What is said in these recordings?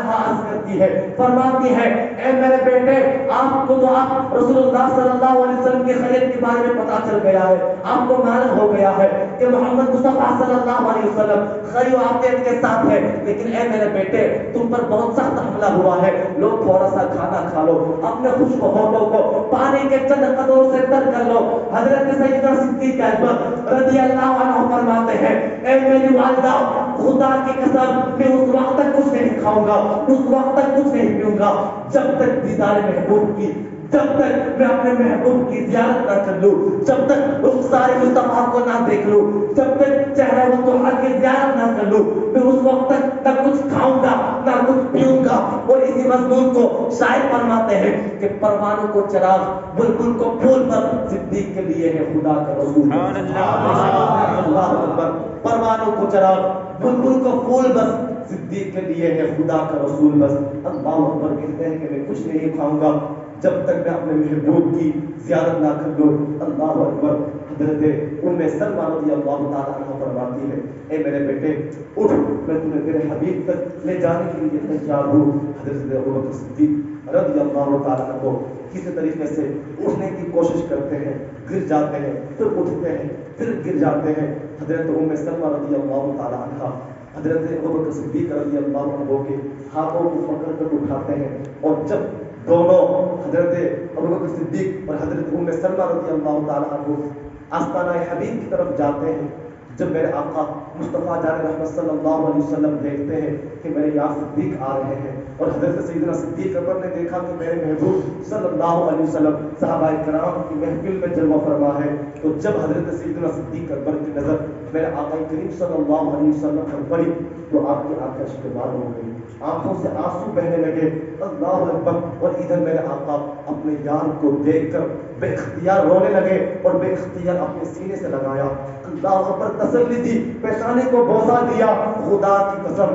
عنہا عرض کرتی ہے، فرماتی ہے اے میرے بیٹے آپ کو تو آپ رسول اللہ صلی اللہ علیہ وسلم کی خیریت کے بارے میں پتا چل گیا ہے، آپ کو معلوم ہو گیا ہے کہ محمد مصطفیٰ صلی اللہ علیہ وسلم خیر و عافیت کے ساتھ ہے، لیکن اے میرے بیٹے تم پر بہت سخت حملہ ہوا ہے، لو تھوڑا سا کھانا کھا لو، اپنے خشک ہونٹوں کو پانی کے چند قطروں سے تر کر لو۔ حضرت سیدنا صدیق اکبر رضی اللہ عنہ فرماتے ہیں اے میری والدہ خدا کی قسم میں اس وقت تک کچھ نہیں کھاؤں گا، اس وقت تک کچھ نہیں پیوں گا جب تک دیدار محبوب کی، جب تک میں اپنے محبوب کی زیارت نہ کر لوں، جب تک اس سارے مصطفیٰ کو نہ دیکھ لوں، جب تک چہرہ مطہر کی زیارت نہ کر لوں، میں اس وقت تک نہ کچھ کھاؤں گا نہ کچھ پیوں گا۔ اور اسی مضمون کو شاعر فرماتے ہیں کہ پروانوں کو چراغ بلبل کو پھول پر، صدیق کے لیے ہے خدا کا رسول۔ اللہ اکبر، پروانوں کو چراغ بلبل کو پھول بس، صدیق کے لیے ہے خدا کا رسول بس۔ اللہ اکبر کہتے ہیں کہ میں کچھ نہیں کھاؤں گا جب تک میں اپنے محبوب کی زیارت نہ کر لوں۔ اللہ اکبر۔ حضرت ام سلمہ رضی اللہ تعالیٰ عنہ فرماتی ہے اے میرے بیٹے اٹھ، میں تمہیں تیرے حبیب تک لے جانے کے لیے تیار ہوں۔ حضرت ابوبکر صدیق رضی اللہ تعالیٰ عنہ کسی طریقے سے اٹھنے کی کوشش کرتے ہیں، گر جاتے ہیں، پھر اٹھتے ہیں، پھر گر جاتے ہیں۔ حضرت ام سلمہ رضی اللہ تعالیٰ عنہ حضرت ابوبکر صدیق رضی اللہ عنہ کے ہاتھوں کو پکڑ کر اٹھاتے ہیں، اور جب دونوں حضرت ابوبکر صدیق اور حضرت ام سلمہ رضی اللہ تعالیٰ عنہ آستانہ حبیب کی طرف جاتے ہیں، جب میرے آقا مصطفیٰ جان رحمت صلی اللہ علیہ وسلم دیکھتے ہیں کہ میرے یہاں صدیق آ رہے ہیں، اور حضرت سیدنا صدیق اکبر نے دیکھا کہ میرے محبوب صلی اللہ علیہ وسلم صحابہ کرام کی محفل میں جلوہ فرما ہے، تو جب حضرت سیدنا صدیق اکبر کی نظر میرے آقا کریم صلی اللہ علیہ وسلم پر پڑی تو آپ کی آنکھیں اشکبار ہو گئی، آنکھوں سے آنسو بہنے لگے۔ اللہ اکبر۔ اور ادھر میرے آقا اپنے یار کو دیکھ کر بے اختیار رونے لگے اور بے اختیار اپنے سینے سے لگایا۔ اللہ اکبر، تسلی دی، پیشانے کو بوسہ دیا۔ خدا کی قسم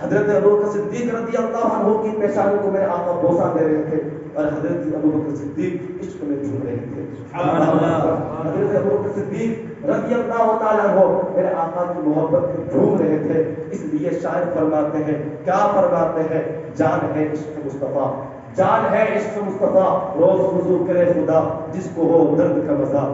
حضرت ابوبکر صدیق رضی اللہ عنہ کی پیشانی کو میرے آقا بوسہ دے رہے تھے، اور حضرت ابوبکر صدیق عشق میں جھوم رہے تھے۔ حضرت ابوبکر صدیق رضی اللہ تعالیٰ عنہ میرے آقا کی محبت میں جھوم رہے تھے۔ اس لیے شاعر فرماتے ہیں، کیا فرماتے ہیں، جان ہے عشق مصطفیٰ، جان ہے عشق مصطفیٰ، روز وضو کرے خدا، جس کو ہو درد کا مزہ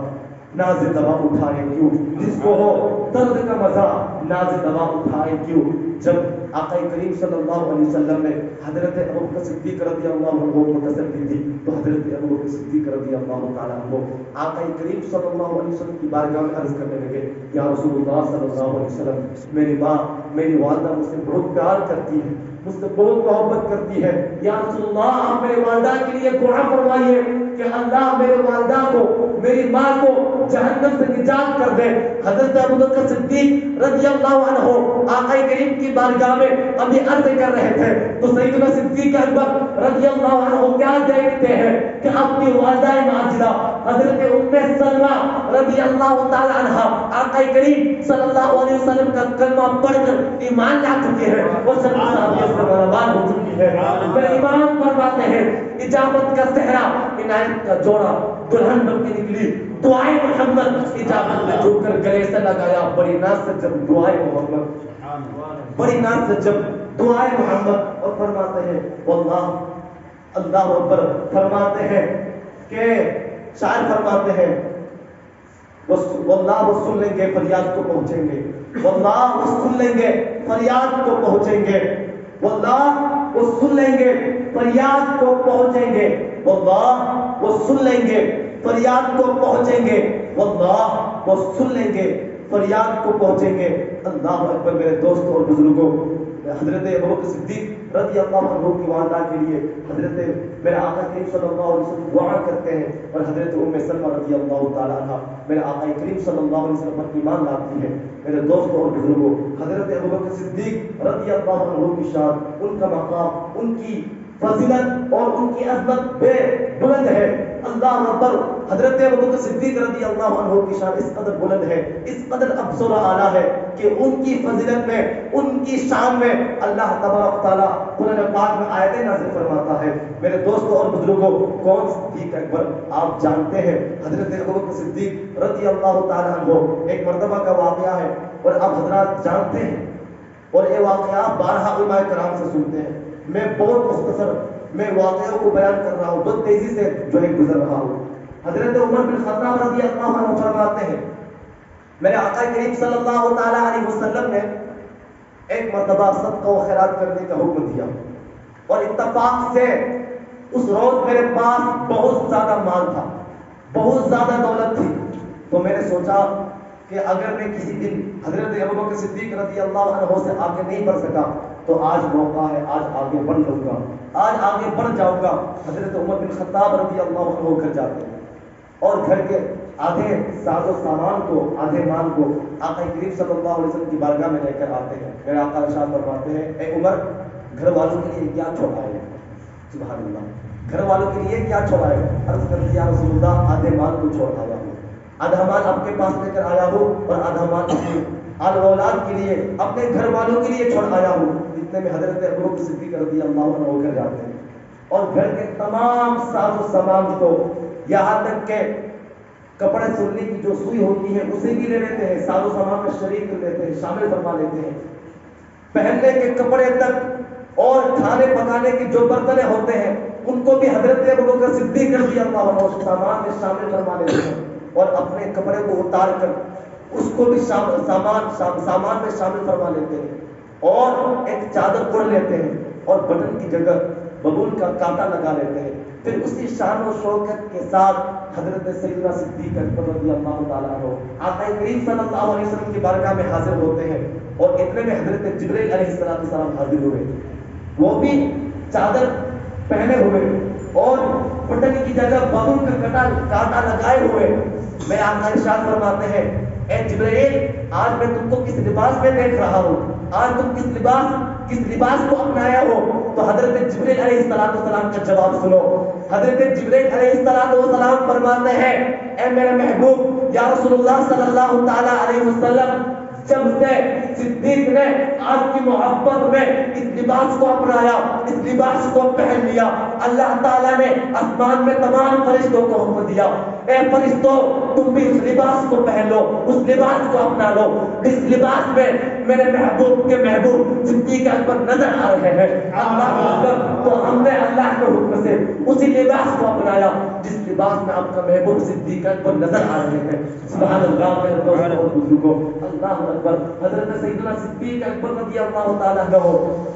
ناز دوا اٹھائے کیوں، جس کو ہو درد کا مزہ ناز دوا اٹھائے کیوں۔ جب آقا کریم صلی اللہ علیہ وسلم نے حضرت ابوبکر صدیق رضی اللہ عنہ کو تسلی دی تو حضرت ابوبکر صدیق رضی اللہ تعالیٰ عنہ آقا کریم صلی اللہ علیہ وسلم کی بارگاہ میں عرض کرنے لگے، یا رسول اللہ صلی اللہ علیہ وسلم، میری ماں میری والدہ مجھ سے بہت پیار کرتی ہے، مجھ سے بہت محبت کرتی ہے، یا رسول اللہ آپ میرے والدہ کے لیے دعا فرمائیے کہ اللہ میرے والدہ کو، میری ماں کو جہنم سے نجات کر دے۔ حضرت ابوبکر صدیق رضی اللہ عنہ آقا کریم کی بارگاہ میں ابھی عرض کر رہے تھے تو سیدنا صدیق اکبر رضی اللہ عنہ کیا دیکھتے ہیں کہ اپنی والدہ ماجدہ حضرت ام سلمہ رضی اللہ تعالی عنہ آقا کریم صلی اللہ علیہ وسلم کا کلمہ پڑھ کر ایمان لا چکے ہیں، وہ سب صحابیت سے روان ہو چکی ہے۔ پھر ایمان فرماتے ہیں، اجابت کا صحرا عنایت کا جوڑا دلہن بن کے نکلی، دعائے محمد اجابت میں جھک کر گلے سے لگایا، بڑی ناز سے جب دعائے محمد، بڑی ناز سے جب دعائے محمد، اور فرماتے ہیں واللہ، اللہ اکبر، فرماتے ہیں کہ شاعر فرماتے ہیں واللہ وہ سن لیں گے فریاد کو پہنچیں گے، واللہ وہ سن لیں گے فریاد کو پہنچیں گے، واللہ وہ سن لیں گے فریاد کو پہنچیں گے، واللہ وہ سن لیں گے فریاد کو پہنچیں گے، واللہ وہ سن لیں گے فریاد کو پہنچیں گے۔ اللہ اکبر۔ میرے دوستوں اور بزرگوں، حضرت ابوبکر صدیق رضی اللہ عنہ کی والدہ کے لیے حضرت میرے آقا کریم صلی اللہ علیہ وسلم دعا کرتے ہیں، اور حضرت ام سلمہ رضی اللہ تعالیٰ عنہ میرے آقا کریم صلی اللہ علیہ وسلم پر ایمان لاتی ہے۔ میرے دوستوں اور بزرگوں، حضرت ابوبکر صدیق رضی اللہ عنہ کی شان، ان کا مقام، ان کی فضیلت اور ان کی عظمت بے بلند ہے۔ اللہ اکبر۔ حضرت ابوبکر صدیق رضی اللہ عنہ کی شان اس قدر بلند ہے، اس قدر افضل و اعلیٰ ہے کہ ان کی فضیلت میں، ان کی شان میں اللہ تبارک تعالیٰ قرآن پاک میں آیتیں نازل فرماتا ہے۔ میرے دوستوں اور بزرگوں، کون صدیق اکبر؟ آپ جانتے ہیں حضرت ابوبکر صدیق رضی اللہ تعالیٰ عنہ، ایک مرتبہ کا واقعہ ہے، اور آپ حضرات جانتے ہیں اور یہ واقعہ بارہا علماء کرام سے سنتے ہیں. میں بہت مختصر میں واقعوں کو بیان کر رہا ہوں، بہت تیزی سے جو ہے گزر رہا ہوں. حضرت عمر بن خطاب رضی اللہ عنہ فرماتے ہیں میرے آقا کریم صلی اللہ تعالیٰ علیہ وسلم نے ایک مرتبہ صدقہ و خیرات کرنے کا حکم دیا، اور اتفاق سے اس روز میرے پاس بہت زیادہ مال تھا، بہت زیادہ دولت تھی. تو میں نے سوچا کہ اگر میں کسی دن حضرت ابوبکر صدیق رضی اللہ عنہ سے آگے نہیں بڑھ سکا تو آج موقع ہے، آج آگے بڑھ لوں گا، آج آگے بڑھ جاؤں گا. حضرت عمر بن خطاب رضی اللہ عنہ گھر جاتے ہیں اور گھر کے آدھے ساز و سامان کو، آدھے مال کو آقا کریم صلی اللہ علیہ وسلم کی بارگاہ میں لے کر آتے ہیں. میرے آقا ارشاد فرماتے ہیں اے عمر، گھر والوں کے لیے کیا چھوڑا ہے؟ سبحان اللہ، گھر والوں کے لیے کیا چھوڑا ہے؟ عرض کر دیا رسول اللہ آدھے مال کو چھوڑ آیا ہوں، آدھا مال آپ کے پاس لے کر آیا ہوں اور آدھا مال اپنے آل اولاد کے لیے، اپنے گھر والوں کے لیے چھوڑ آیا ہوں. اتنے میں حضرت ابوبکر صدیق رضی اللہ عنہ ہو کر جاتے ہیں اور گھر کے تمام ساز و سامان کو، یہاں تک کہ کپڑے سلنے کی جو سوئی ہوتی ہے اسے بھی لے لیتے ہیں، ساز و سامان میں شریک کر لیتے ہیں، شامل فرما لیتے ہیں. پہننے کے کپڑے تک اور کھانے پکانے کے جو برتن ہوتے ہیں ان کو بھی حضرت ابوبکر صدیق رضی اللہ عنہ سامان میں شامل فرما لیتے ہیں، اور اپنے کپڑے کو اتار کر اس کو بھی سامان میں شامل فرما لیتے ہیں، اور ایک چادر اوڑھ لیتے ہیں اور بٹن کی جگہ ببول کا کانٹا لگا لیتے ہیں. پھر اسی شان و شوکت کے ساتھ حضرت سیدنا صدیق اکبر رضی اللہ تعالیٰ عنہ آقا کریم صلی اللہ علیہ وسلم کی بارگاہ میں حاضر ہوتے ہیں. اور اتنے میں حضرت جبرائیل علیہ السلام حاضر ہوئے، وہ بھی چادر پہنے ہوئے اور بٹن کی جگہ ببول کا کانٹا لگائے ہوئے. میں آقا ارشاد فرماتے ہیں اے جبرائیل، آج میں تم کو کس لباس میں دیکھ رہا ہوں، آج تم کس لباس کو اپنایا ہو؟ تو حضرت جبرائیل علیہ السلام کا جواب سنو. حضرت جبرائیل علیہ السلام فرماتے ہیں اے میرے محبوب یا رسول اللہ صلی اللہ تعالی علیہ وسلم، جب سے صدیق نے آپ کی محبت میں اس لباس کو اپنایا، اس لباس کو پہن لیا، اللہ تعالیٰ نے آسمان میں تمام فرشتوں کو حکم دیا اے فرشتوں تم بھی اس لباس کو پہن لو، اس لباس کو اپنا لو. اس لباس میں میرے محبوب کے محبوب صدیق اکبر نظر آ رہے ہیں. اللہ اکبر. تو ہم نے اللہ کے حکم سے اسی لباس کو اپنایا جس لباس میں آپ کا محبوب صدیق اکبر نظر آ رہے ہیں. سبحان اللہ. میرے دوستوں اور بزرگوں، اللہ اکبر. حضرت سیدنا صدیق اکبر رضی اللہ تعالیٰ عنہ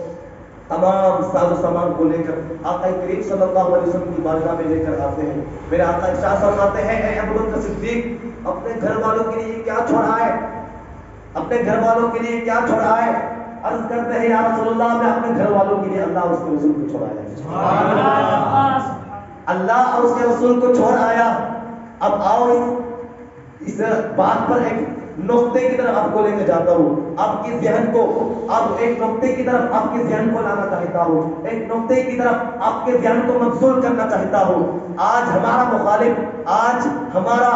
تمام ساز و سامان کو لے کر آقا کریم صلی اللہ علیہ وسلم کی بارگاہ میں لے کر آتے ہیں. میرے آقا ارشاد فرماتے ہیں اے ابوبکر صدیق، اپنے گھر والوں کے لیے کیا چھوڑا ہے؟ اپنے گھر والوں کے لیے کیا چھوڑا ہے؟ عرض کرتے ہیں یا رسول اللہ، میں اپنے گھر والوں کے لیے اللہ اور اس کے رسول کو چھوڑا ہے. اللہ اور اس کے رسول کو چھوڑ آیا. اب آؤ اس بات پر ایک نقطے کی طرف آپ کو لے کے جاتا ہوں. آپ کی ذہن کو، آپ ایک نقطے کی طرف آپ کے ذہن کو لانا چاہتا ہوں، ایک نقطے کی طرف آپ کے ذہن کو مبذول کرنا چاہتا ہوں. آج ہمارا مخالف، آج ہمارا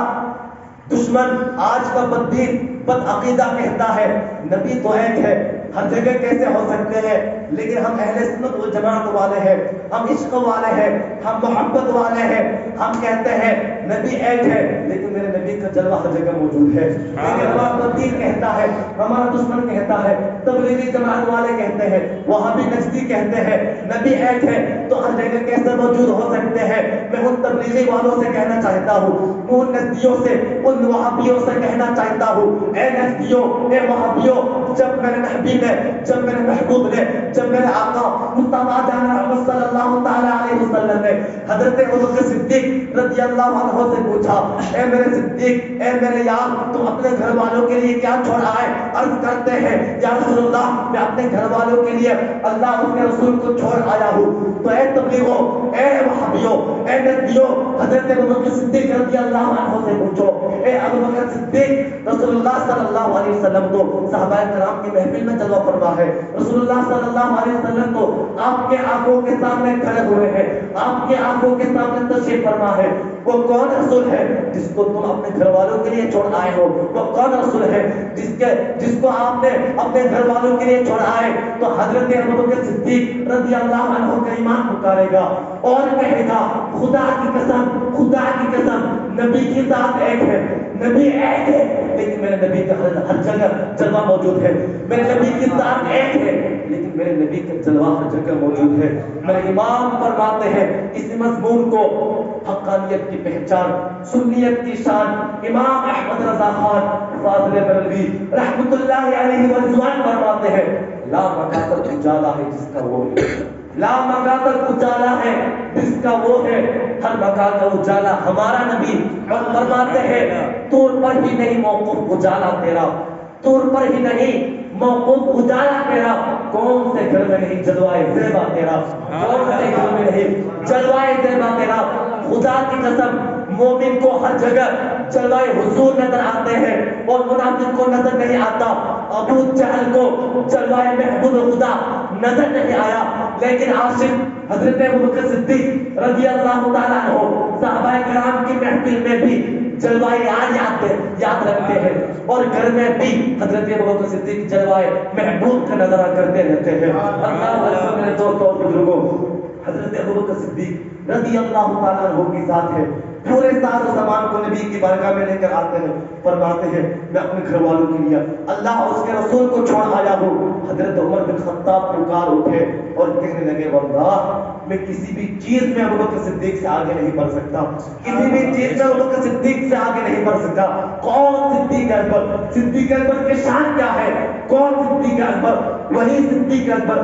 دشمن، آج کا بددین، بد عقیدہ کہتا ہے نبی تو ایک ہے، ہر جگہ کیسے ہو سکتے ہیں؟ لیکن ہم اہل سنت والجماعت والے ہیں، ہم عشق والے ہیں، ہم محبت والے ہیں. ہم کہتے ہیں نبی ایک ہے لیکن میرے نبی کا جلوہ ہر جگہ موجود ہے. لیکن ہمارا بددین کہتا ہے، ہمارا دشمن کہتا ہے، تبلیغی جماعت والے کہتے ہیں، وہابی نجدی کہتے ہیں نبی ایک ہے تو ہر جگہ کیسے موجود ہو سکتے ہیں؟ میں ان تبلیغی والوں سے کہنا چاہتا ہوں، ان نجدیوں سے، ان وہابیوں سے کہنا چاہتا ہوں اے نجدیوں، اے وہابیوں، جب میرے نبی نے، جب میرے محبوب نے، جب میرے آقا مصطفیٰ جان محمد صلی اللہ تعالی علیہ وسلم نے حضرت ابوبکر صدیق رضی اللہ عنہ سے پوچھا اے میرے صدیق، اے میرے یار، تم اپنے گھر والوں کے لیے کیا چھوڑ آئے؟ عرض کرتے ہیں یا رسول اللہ، میں اپنے گھر والوں کے لیے اللہ اس کے رسول کو چھوڑ آیا ہوں. تو اے تبلیغوں، اے وہابیوں، اے نجدیوں، حضرت ابوبکر صدیق رضی اللہ عنہ سے پوچھو. اے ابوبکر صدیق، رسول اللہ صلی اللہ علیہ وسلم تو صحابہ کرام کی محفل میں جلوہ فرما ہے. رسول اللہ صلی اللہ علیہ وسلم تو آپ کے آنکھوں کے سامنے کھڑے ہوئے ہیں، آپ کے آنکھوں کے سامنے تشریف فرما ہے. وہ کون رسول ہے جس کو تم اپنے گھر والوں کے لیے چھوڑ آئے ہو؟ وہ کون رسول ہے جس کو آپ نے اپنے گھر والوں کے لیے چھوڑ آئے؟ تو حضرت ابوبکر صدیق رضی اللہ عنہ کا ایمان پکارے گا اور کہے گا خدا کی قسم، خدا کی قسم، نبی کی ذات ایک ہے، نبی ایک ہے لیکن میرے نبی کا ہر جگہ جلوہ موجود ہے. میرے نبی کی ذات ایک ہے لیکن میرے نبی کا جلوہ ہر جگہ موجود ہے. میرے امام فرماتے ہیں اس مضمون کو حقانیت کی پہچان، سنیت کی شان، امام احمد رضا خان فاضل بریلوی رحمت اللہ علیہ ورضوان فرماتے ہیں لا مکاتب اجالا ہے جس کا وہ ہے، لا مکاتب اجالا ہے جس کا وہ ہے، ہر مکان کا اجالا ہمارا نبی. اور فرماتے ہیں طور پر ہی نہیں موقف اجالا تیرا، طور پر ہی نہیں موقف اجالا تیرا، کون سے گھر میں نہیں جلوائے زیبا تیرا، کون سے گھر میں نہیں جلوائے زیبا تیرا. خدا کی قسم مومن کو ہر جگہ جلوائے حضور نظر آتے ہیں اور منافق کو نظر نہیں آتا. ابو جہل کو جلوائے محبوب خدا نظر نہیں آیا لیکن عاشق حضرت ابوبکر صدیق رضی اللہ تعالیٰ عنہ صحابہ کرام کی محفل میں بھی جلوائے یاد رکھتے ہیں اور گھر میں بھی حضرت ابوبکر صدیق جلوائے محبوب کا نظرہ کرتے رہتے ہیں. اللہ اکبر میرے دوستوں اور بزرگوں، حضرت ابوبکر صدیق رضی اللہ تعالیٰ عنہ کی ذات ہے. پورے سال و زمان کو نبی کی بارگاہ میں لے کر آتے ہیں، فرماتے ہیں میں اپنے گھر والوں کے لیے اللہ اور اس کے رسول کو چھوڑ آیا ہوں. حضرت عمر بن خطاب پکار اٹھے اور کہنے لگے واللہ میں کسی بھی چیز میں ابوبکر صدیق سے آگے نہیں بڑھ سکتا، کسی بھی چیز میں ابوبکر صدیق سے آگے نہیں بڑھ سکتا. کون صدیق اکبر؟ صدیق اکبر کی شان کیا ہے؟ کون صدیق اکبر؟ وہی صدیق اکبر.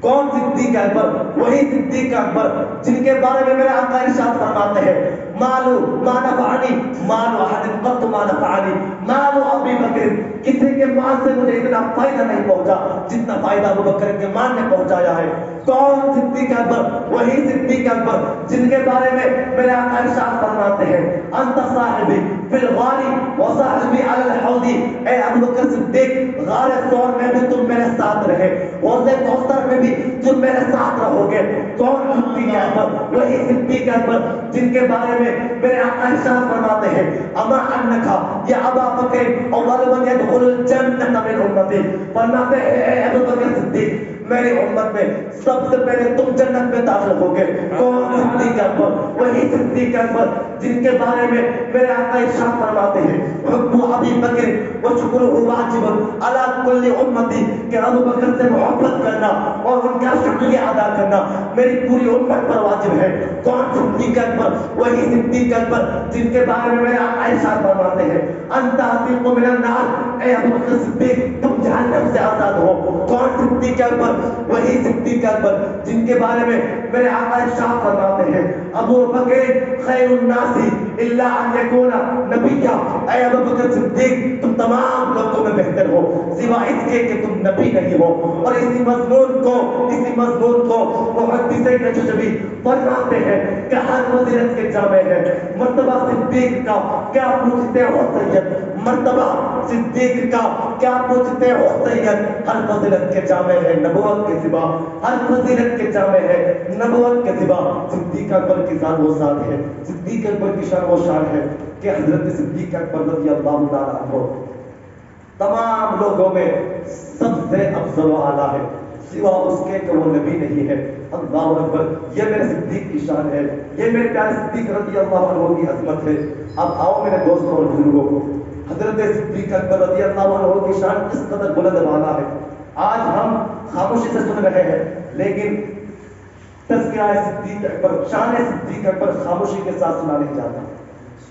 کون صدیق اکبر؟ وہی صدیق اکبر جن کے بارے میں میرے آقا ارشاد فرماتے ہیں مالو ما نفعنی مالو احد قط ما نفعنی مالو ابی بکر، کسی کے مال سے مجھے اتنا فائدہ نہیں پہنچا جتنا فائدہ ابو بکر کے مال نے پہنچایا ہے. کون صدیق اکبر؟ وہی صدیق اکبر جن کے بارے میں میرے آقا ارشاد فرماتے ہیں انت صاحبی فی الغاری وصاحبی علی الحوض، اے ابو بکر صدیق غار ثور میں بھی تم میرے ساتھ رہے، حوض کوثر میں بھی تم میرے ساتھ رہو گے. کون صدیق اکبر؟ وہی صدیق اکبر جن کے بارے میں میرے آقا ارشاد فرماتے ہیں اما انکا یا ابا بکر اول من يدخل الجنہ من امتی، فرماتے ہیں اے ابو بکر صدیق میری امت میں سب سے پہلے تم جنت میں داخل ہوگے. کون صدیق اکبر؟ وہی صدیق اکبر جن کے بارے میں میرے آقا ارشاد فرماتے ہیں حب ابی بکر وشکرہ واجب علی کل امتی، کہ ابو بکر سے محبت کرنا اور ان کا شکریہ ادا کرنا میری پوری امت پر واجب ہے. کون صدیق اکبر؟ وہی صدیق اکبر جن کے بارے میں میرے آقا ارشاد فرماتے ہیں انت عتیق من النار، اے ابو بکر صدیق تم جہنم سے آزاد ہو. کون صدیق اکبر؟ وہی صدیق اکبر جن کے بارے میں میرے آقا ارشاد فرماتے ہیں ابو بکر خیر الناس الا ان یکون نبیا، اے ابو بکر صدیق تم تمام لوگوں میں بہتر ہو سوائے اس کے کہ تم نبی نہیں ہو. اور اسی مضمون کو محدث نجوی فرماتے ہیں کہ ہر فضیلت کے جامع ہے مرتبہ صدیق کا کیا پوچھتے ہو سید، مرتبہ صدیق کا کیا پوچھتے ہو سید، ہر فضیلت کے جامع ہے نبوت کے سوا، ہر فضیلت کے جامع ہے نبوت کے سوا. صدیق اکبر کی ذات وہ ذات ہے، صدیق اکبر کی شان وہ شان ہے کہ حضرت صدیق اکبر رضی اللہ تعالیٰ عنہ تمام لوگوں میں سب سے افضل و اعلیٰ ہے سوا اس کے کہ وہ نبی نہیں ہے. اللہ اکبر، یہ میرے صدیق کی شان ہے، یہ میرے پیارے صدیق رضی اللہ عنہ کی عظمت ہے. اب آؤ میرے دوستوں اور بزرگوں، حضرت صدیق اکبر رضی اللہ عنہ کی شان کس قدر بلند والا ہے آج ہم خاموشی سے سن رہے ہیں، لیکن تذکرہ صدیق اکبر، شان صدیق اکبر خاموشی کے ساتھ سنا نہیں جاتا.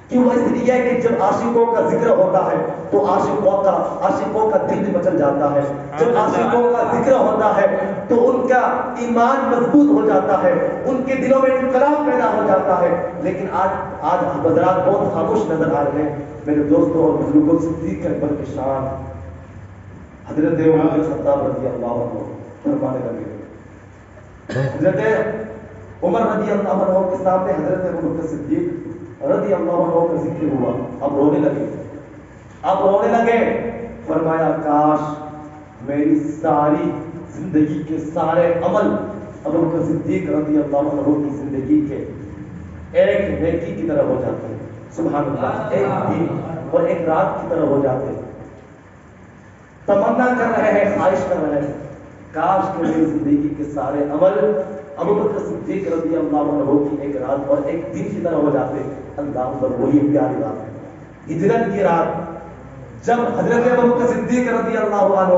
کیوں؟ اس لیے کہ جب عاشقوں کا ذکر ہوتا ہے تو عاشقوں کا دل بھی مچل جاتا ہے. جب عاشقوں کا ذکر ہوتا ہے تو ان کا ایمان مضبوط ہو جاتا ہے، ان کے دلوں میں انقلاب پیدا ہو جاتا ہے. لیکن آج حضرات بہت خاموش نظر آ رہے ہیں. میرے دوستوں اور بزرگوں، صدیق اکبر کی شان حضرت عمر بن خطاب رضی اللہ عنہ فرمانے لگے. حضرت عمر رضی اللہ عنہ کے سامنے حضرت ابو بکر صدیق رضی اللہ عنہ کا ذکر ہوا. اب رونے لگے. فرمایا کاش میری ساری زندگی کے سارے عمل ابو بکر صدیق رضی اللہ عنہ کی زندگی کے ایک نیکی کی طرح ہو جاتے ہیں. سبحان اللہ، ایک دن اور ایک رات کی طرح ہو جاتے ہیں. تمنا کر رہے ہیں، خواہش کر رہے ہیں کاش کہ میری زندگی کے سارے عمل ابو بکر صدیق رضی اللہ عنہ کی ایک رات اور ایک دن کی طرح ہو جاتے. اللہ پر وہی پیاری بات ہے. ہجرت کی رات جب حضرت ابوبکر صدیق رضی اللہ عنہ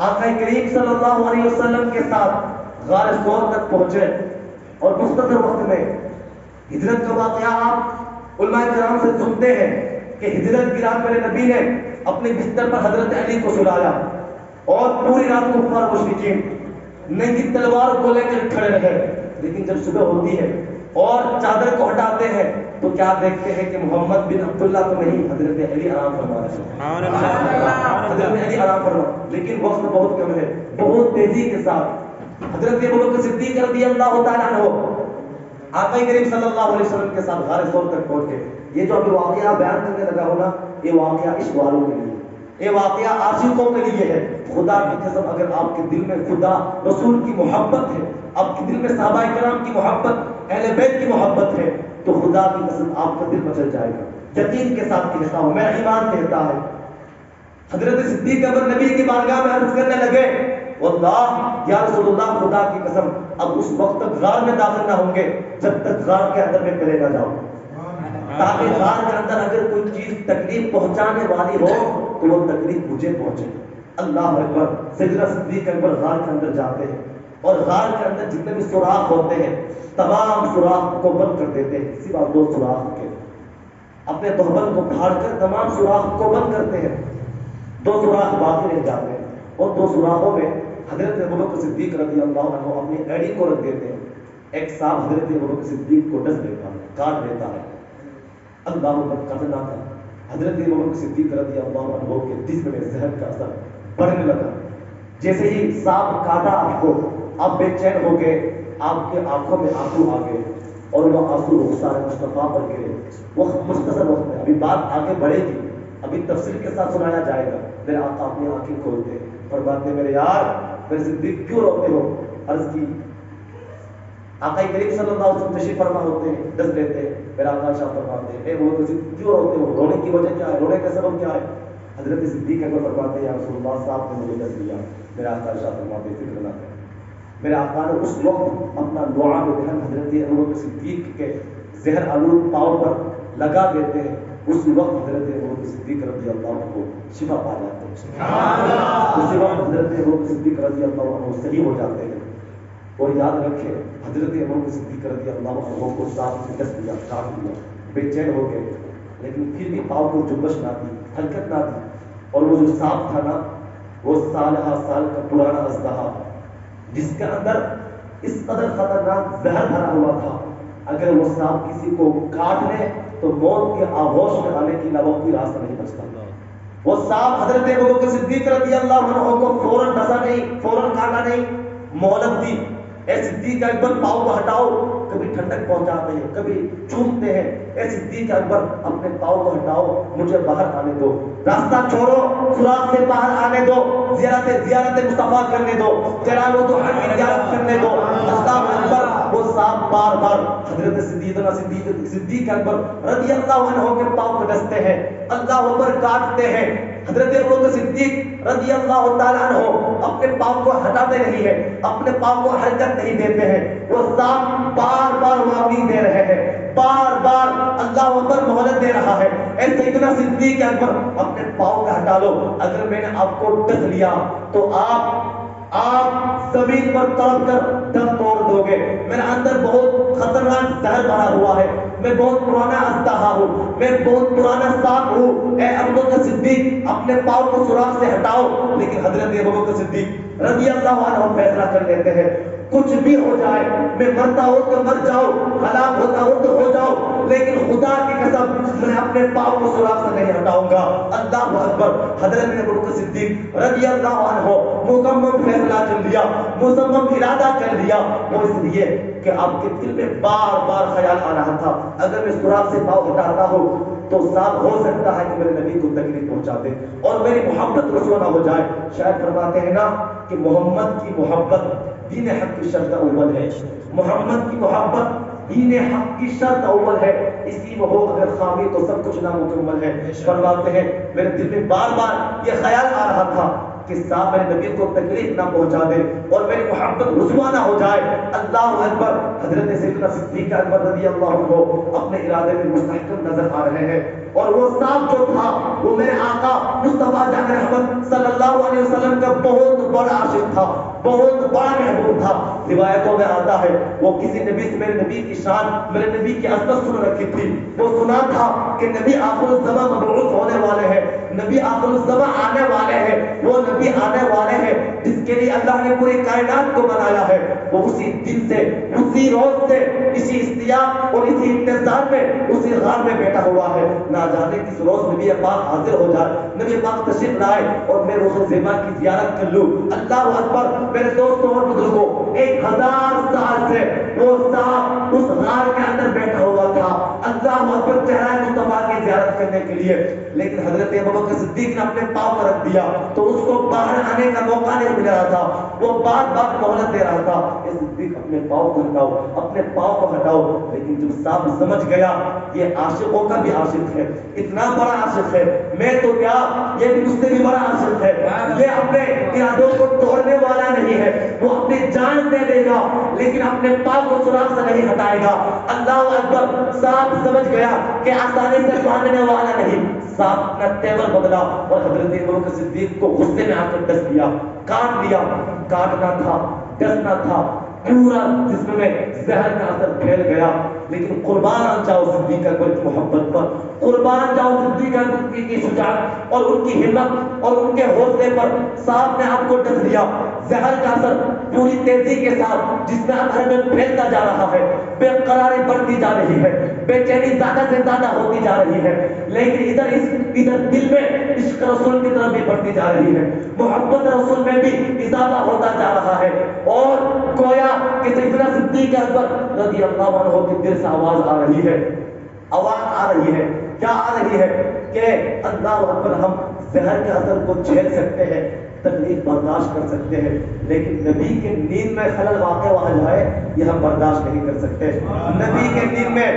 آقا کریم صلی اللہ علیہ وسلم کے ساتھ غار ثور تک پہنچے اور مختصر وقت میں ہجرت کا واقعہ آپ علماء کرام سے سنتے ہیں کہ ہجرت کی رات میرے نبی نے اپنے بستر پر حضرت علی کو سلایا اور پوری رات کفار مشرکین ننگی تلوار کو لے کر کھڑے رہے، لیکن جب صبح ہوتی ہے اور چادر کو ہٹاتے ہیں تو کیا دیکھتے ہیں کہ محمد بن عبداللہ تو نہیں، حضرت علی آرام فرما رہے ہیں، حضرت علی آرام فرما، لیکن وقت بہت کم ہے، بہت تیزی کے ساتھ حضرت ابوبکر صدیق رضی اللہ تعالیٰ عنہ آقا کریم صلی اللہ علیہ وسلم کے ساتھ غار ثور تک پہنچ کے یہ جو ابھی واقعہ بیان کرنے لگا ہونا، یہ واقعہ عشق والوں کے لیے، یہ واقعہ عاشقوں کے لیے ہے۔ خدا کی قسم اگر آپ کے دل میں خدا رسول کی محبت ہے، آپ کے دل میں صحابہ کرام کی محبت، اہل بیت کی محبت ہے، تو خدا کی قسم آپ کا دل مچل جائے گا۔ یقین کے ساتھ کہتا ہوں، میرا ایمان کہتا ہے۔ حضرت صدیق اکبر نبی کی بارگاہ میں عرض کرنے لگے، واللہ یا رسول اللہ، خدا کی قسم اب اس وقت تک غار میں داخل نہ ہوں گے جب تک غار کے اندر میں پہلے نہ جاؤں، تاکہ غار کے اندر اگر کوئی چیز تکلیف پہنچانے والی ہو تو وہ تکلیف مجھے پہنچے۔ اللہ اکبر۔ سیدنا صدیق اکبر غار کے اندر جاتے ہیں اور غار کے اندر جتنے بھی سوراخ ہوتے ہیں تمام سوراخ کو بند کر دیتے ہیں، سوا 2 سوراخ کے، اپنے تہبند کو پھاڑ کر تمام سوراخ کو بند کرتے ہیں، 2 سوراخ باقی رہ جاتے ہیں، اور 2 سوراخوں میں حضرت ابوبکر صدیق رضی اللہ عنہ اپنی ایڑی کو رکھ دیتے ہیں۔ ایک سانپ حضرت ابوبکر صدیق کو ڈس دیتا ہے، کاٹ دیتا ہے۔ اللہ اکبر، خطرناک ہے۔ حضرت ابوبکر صدیق رضی اللہ عنہ کے جسم میں زہر کا اثر بڑھنے لگا۔ جیسے ہی سانپ کاٹا آپ کو، آپ بے چین ہو گئے، آپ کے آنکھوں میں آنسو آ گئے اور وہ آنسو رخسار مصطفیٰ پر گرے۔ وقت مختصر وقت میں، ابھی بات آگے بڑھے گی، ابھی تفصیل کے ساتھ سنایا جائے گا۔ میرے آقا اپنی آنکھیں کھولتے ہیں، فرماتے ہیں میرے یار میرے صدیق کیوں روتے ہو؟ عرض کی، آقا کریم صلی اللہ علیہ وسلم تشریف فرما ہوتے ہیں، ڈس لیتے ہیں، میرا آقا شاہ فرماتے ہیں اے وہ کیوں روتے ہو؟ رونے کی وجہ کیا ہے؟ رونے کا سبب کیا ہے؟ حضرت صدیق اکبر فرماتے ہیں یا رسول اللہ صاحب نے مجھے ڈس لیا۔ میرا آقا شاہ فرماتے ہیں فکر نہ کریں۔ میرے آقا نے اس وقت اپنا لعاب دہن حضرت ابوبکر صدیق کے زہر آلود پاؤں پر لگا دیتے ہیں، اس وقت حضرت ابوبکر صدیق رضی اللہ عنہ کو شفا پا جاتے ہیں۔ سبحان اللہ۔ اسی وقت حضرت ابوبکر صدیق رضی اللہ عنہ صحیح ہو جاتے ہیں۔ اور یاد رکھیں حضرت ابوبکر صدیق رضی اللہ عنہ کو سانپ نے ڈس دیا، کاٹ دیا، بے چین ہو گئے، لیکن پھر بھی پاؤں کو جنبش نہ دی، حرکت نہ دی، اور وہ جو سانپ تھا نا، وہ سال کا پرانا اژدہا جس کے اندر اس قدر خطرناک زہر بھرا ہوا تھا، اگر وہ سانپ کسی کو کاٹ لے تو موت کے آغوش میں آنے کی علاوہ کوئی راستہ نہیں بچتا۔ وہ سانپ حضرت ابوبکر صدیق رضی اللہ عنہ کو فوراً ڈسا نہیں، فوراً کاٹا نہیں، مہلت دی۔ اے صدیق اکبر پاؤں کو ہٹاؤ، کبھی ٹھنڈک پہنچاتے ہیں، کبھی چومتے ہیں۔ اے صدیق اکبر اپنے پاؤں کو ہٹاؤ، مجھے باہر آنے دو، راستہ چھوڑو، سوراخ سے باہر آنے دو، زیارت مصطفیٰ کرنے دو، جلال و جلال کی زیارت کرنے دو۔ اللہ اکبر۔ وہ صاحب بار بار حضرت صدیق اکبر رضی اللہ عنہ کے پاؤں کو ڈستے ہیں، اللہ اکبر کاٹتے ہیں۔ حضرت ابوبکر صدیق رضی اللہ تعالیٰ عنہ اپنے پاؤں کو ہٹاتے نہیں ہیں، اپنے پاؤں کو حرکت نہیں دیتے ہیں۔ وہ صاحب بار بار وارننگ دے رہے ہیں، بار بار اللہ اکبر مہلت دے رہا ہے، اے سیدنا صدیق اکبر اپنے پاؤں کو ہٹا لو، اگر میں نے آپ کو ڈس لیا تو آپ زمین پر تڑپ کر دم توڑ دو گے۔ میرے اندر بہت خطرناک زہر بھرا ہوا ہے، میں بہت پرانا اژدہا ہوں، میں بہت پرانا سانپ ہوں۔ اے ابوبکر صدیق اپنے پاؤں کو سوراخ سے ہٹاؤ۔ لیکن حضرت ابوبکر صدیق رضی اللہ عنہ فیصلہ کر لیتے ہیں، کچھ بھی ہو جائے، میں مرتا ہوں تو مر جاؤ، ہلاک ہوتا ہوں تو ہو جاؤ، لیکن خدا کی قسم میں اپنے پاؤں کو سوراخ سے نہیں ہٹاؤں گا۔ اللہ اکبر۔ حضرت ابوبکر صدیق رضی اللہ عنہ مکمل فیصلہ کر لیا، مصمم ارادہ کر لیا، وہ اس لیے کہ آپ کے دل میں بار بار خیال آ رہا تھا اگر میں سوراخ سے پاؤں ہٹاتا ہوں تو صاحب ہو سکتا ہے کہ میرے نبی کو تکلیف پہنچا دے اور میری محبت رسوا نہ ہو جائے۔ شاید فرماتے ہیں نا کہ محمد کی محبت دین حق کی شرط اول ہے، محمد کی محبت دین حق کی شرط اول ہے، اسی میں ہو اگر خامی تو سب کچھ نامکمل ہے۔ فرماتے ہیں میرے دل میں بار بار یہ خیال آ رہا تھا کہ صاحب میرے نبی کو تکلیف نہ پہنچا دے اور میری محبت رسوا نہ ہو جائے. اللہ اکبر. حضرت سیدنا صدیق اکبر رضی اللہ عنہ اپنے ارادے میں مستحکم نظر آ رہے ہیں اور وہ صاحب جو تھا وہ میرے آقا مصطفیٰ جان رحمت صلی اللہ علیہ وسلم کا بہت بڑا عاشق تھا, بہت بڑا محبوب تھا. روایتوں میں آتا ہے وہ کسی نبی سے میرے نبی کی شان, میرے نبی کی عظمت سن رکھی تھی. وہ سنا تھا کہ نبی آخر الزمان مبعوث ہونے والے ہیں, نبی آخر الزمان آنے والے ہیں, وہ نبی آنے والے ہیں جس کے لیے اللہ نے پوری کائنات کو بنایا ہے. وہ اسی دن سے, اسی روز سے, اسی اشتیاق اور اسی انتظار میں اسی غار میں بیٹھا ہوا ہے. نہ جانے کس روز نبی پاک حاضر ہو جائے, نبی پاک تشریف لائے اور میں روز زیبا کی زیارت کر لوں. اللہ اکبر. میرے دوستوں اور بزرگوں, 1000 سال سے وہ صاحب اس غار کے اندر بیٹھا ہوا تھا اللہ اکبر چہرہ مصطفیٰ کی زیارت کرنے کے لیے. لیکن حضرت ابوبکر صدیق نے اپنے پاؤں پر رکھ دیا تو اس کو باہر آنے کا موقع نہیں مل رہا تھا. وہ بات بات مہلت دے رہا تھا, اے صدیق اپنے پاؤں کو ہٹاؤ, اپنے پاؤں کو ہٹاؤ. لیکن جب صاحب سمجھ گیا یہ عاشقوں کا بھی عاشق ہے, اتنا بڑا عاشق ہے, میں تو کیا یہ بھی مجھ سے بھی بڑا عاشق ہے, یہ اپنے ارادوں کو توڑنے والا نہیں ہے, وہ اپنی جان دے دے گا لیکن اپنے پاؤں کو سراغ سے نہیں ہٹائے گا. اللہ اکبر. صاحب سمجھ گیا کہ آسانی سے ماننے والا نہیں. صاحب اپنا تیور بدلا اور حضرت ابوبکر صدیق کو غصے میں آ کر ڈس دیا, کاٹ دیا. کاٹنا تھا, ڈسنا تھا, پورا جسم میں زہر کا اثر پھیل گیا. لیکن قربان جاؤ صدیق اکبر کی محبت پر, قربان جاؤ صدیق اکبر کی شجاعت اور ان کی ہمت اور ان کے حوصلے پر. صاحب نے آپ کو ڈس دیا, زہر کا اثر پوری تیزی کے ساتھ جس میں اندر میں پھیلتا جا رہا ہے, بے قراری بڑھتی جا رہی ہے, بے چینی زیادہ سے زیادہ ہوتی جا رہی ہے. لیکن ادھر دل میں عشق رسول کی طرف بھی بڑھتی جا رہی ہے, محبت رسول میں بھی اضافہ ہوتا جا رہا ہے. اور گویا کہ سیدنا صدیق اکبر رضی اللہ عنہ کے دل سے آواز آ رہی ہے, آواز آ رہی ہے. کیا آ رہی ہے کہ اللہ اکبر, ہم زہر کے اثر کو جھیل سکتے ہیں, تکلیف برداشت کر سکتے ہیں, لیکن نبی کے نیند میں خلل واقع ہو جائے یہ ہم برداشت نہیں کر سکتے. نبی کے نیند میں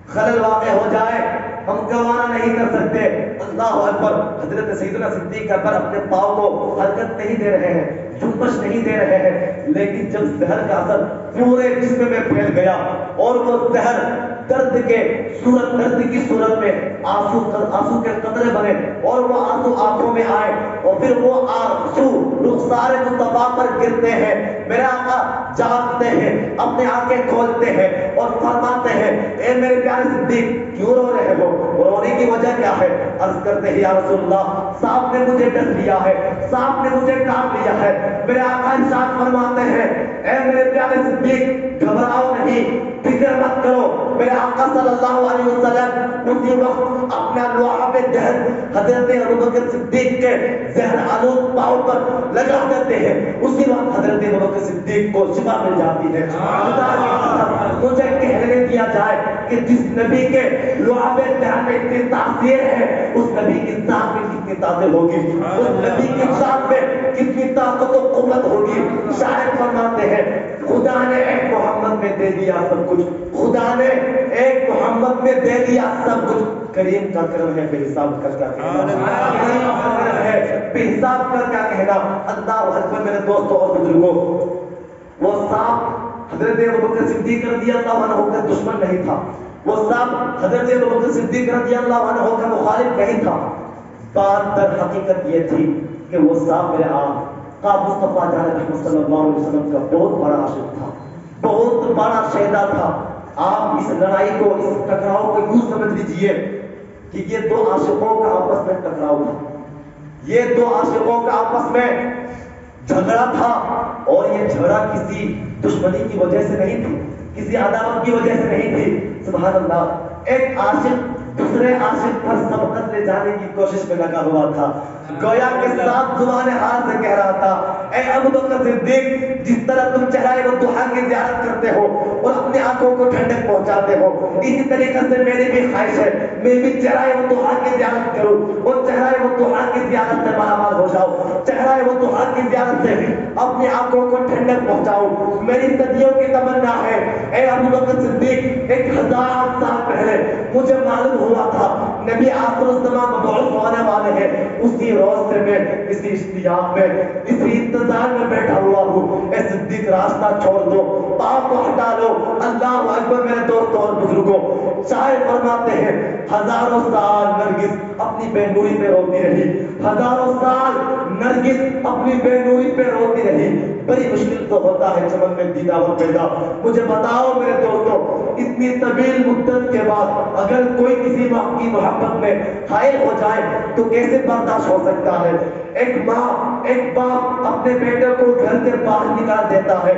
خلل واقع ہو جائے ہم گوارا نہیں کر سکتے. اللہ اکبر. حضرت سیدنا صدیق اکبر اپنے پاؤں کو حرکت نہیں دے رہے ہیں, جنبش نہیں دے رہے ہیں, لیکن جب زہر کا اثر پورے جسم میں پھیل گیا اور وہ زہر درد کی صورت میں آنسو کے قطرے بنے اور وہ آنسو آنکھوں میں آئے اور پھر وہ آنسو رخسار مصطفیٰ پر گرتے ہیں. میرے آقا جاگتے ہیں, اپنے آنکھیں کھولتے ہیں اور فرماتے ہیں اے میرے پیارے صدیق کیوں رو رہے ہو, رونے کی وجہ کیا ہے؟ عرض کرتے ہیں یا رسول اللہ صاحب نے مجھے ڈس لیا ہے, صاحب نے مجھے کاٹ لیا ہے. میرے آقا ارشاد فرماتے ہیں اے میرے پیارے صدیق گھبراؤ نہیں, فکر مت کرو. میرے آقا صلی اللہ علیہ وسلم اسی وقت اپنا لعاب دہن حضرت ابوبکر صدیق کے زہر آلود پاؤں پر لگا دیتے ہیں. اسی وقت حضرت ابوبکر صدیق کو شفا مل جاتی ہے. خدا کی قسم مجھے کہنے دیا جائے کہ جس نبی کے لعاب دہن میں اتنی تاثیر ہے اس نبی کی ذات میں کتنی تاثیر ہوگی, اس نبی کی ذات میں کتنی طاقت و قوت ہوگی. شاعر فرماتے ہیں خدا نے ایک محمد میں دے دیا سب کچھ, خدا نے ایک محمد میں دے دیا سب کچھ. کریم کا کرم ہے بے حساب کر کیا کہنا ہے, بے حساب کر کیا کہنا. اللہ اکبر. میرے دوستوں اور بزرگوں, وہ صاحب حضرت ابوبکر صدیق رضی اللہ عنہ کا دشمن نہیں تھا, وہ صاحب حضرت ابوبکر صدیق رضی اللہ عنہ کا مخالف نہیں تھا. بات در حقیقت یہ تھی کہ وہ صاحب میرے آقا مصطفیٰ جان رحمت صلی اللہ علیہ وسلم کا بہت بڑا عاشق تھا, بہت بڑا شہدا تھا. آپ اس لڑائی کو, اس ٹکراؤ کو یوں سمجھ لیجئے کہ یہ دو عاشقوں کا آپس میں ٹکراؤ تھا, یہ دو عاشقوں کا آپس میں جھگڑا تھا. اور یہ جھگڑا کسی دشمنی کی وجہ سے نہیں تھی, کسی عداوت کی وجہ سے نہیں تھی. سبحان اللہ. ایک عاشق دوسرے عاشق پر سبقت لے جانے کی کوشش میں لگا ہوا تھا. گویا کے ساتھ زبان حال سے کہہ رہا تھا اے ابوبکر صدیق جس طرح تم چہرہ ودحا کی زیارت کرتے ہو اور اپنی آنکھوں کو ٹھنڈک پہنچاتے ہو, اسی طریقے سے میری بھی خواہش ہے میں بھی چہرہ ودحا کی زیارت کروں اور چہرہ ودحا کی زیارت سے مالامال ہو جاؤں, چہرہ ودحا کی زیارت سے اپنی آنکھوں کو ٹھنڈک پہنچاؤں. میری صدیوں کی تمنا ہے اے ابوبکر صدیق 1000 سال پہلے مجھے معلوم ہوا تھا نبی آخر الزمان مبعوث ہونے والے ہیں, اسی روشنی میں, اسی اشتیاق میں, اسی انتظار میں بیٹھا ہوا ہوں. اے صدیق راستہ چھوڑ دو, پاپ کو ہٹا لو. اللہ اکبر میرے دوستوں اور بزرگوں. شاعر فرماتے ہیں ہزاروں سال نرگس اپنی بے نوری پہ روتی رہی, ہزاروں سال نرگس اپنی بے نوری پہ روتی رہی. بڑی مشکل تو ہوتا ہے چمن میں دیدہ و پیدا. مجھے بتاؤ میرے دوستوں, اتنی طویل مدت کے بعد اگر کوئی کسی ماں کی محبت میں حائل ہو جائے تو کیسے برداشت ہو سکتا ہے؟ ایک ماں, ایک باپ اپنے بیٹے کو گھر سے باہر نکال دیتا ہے,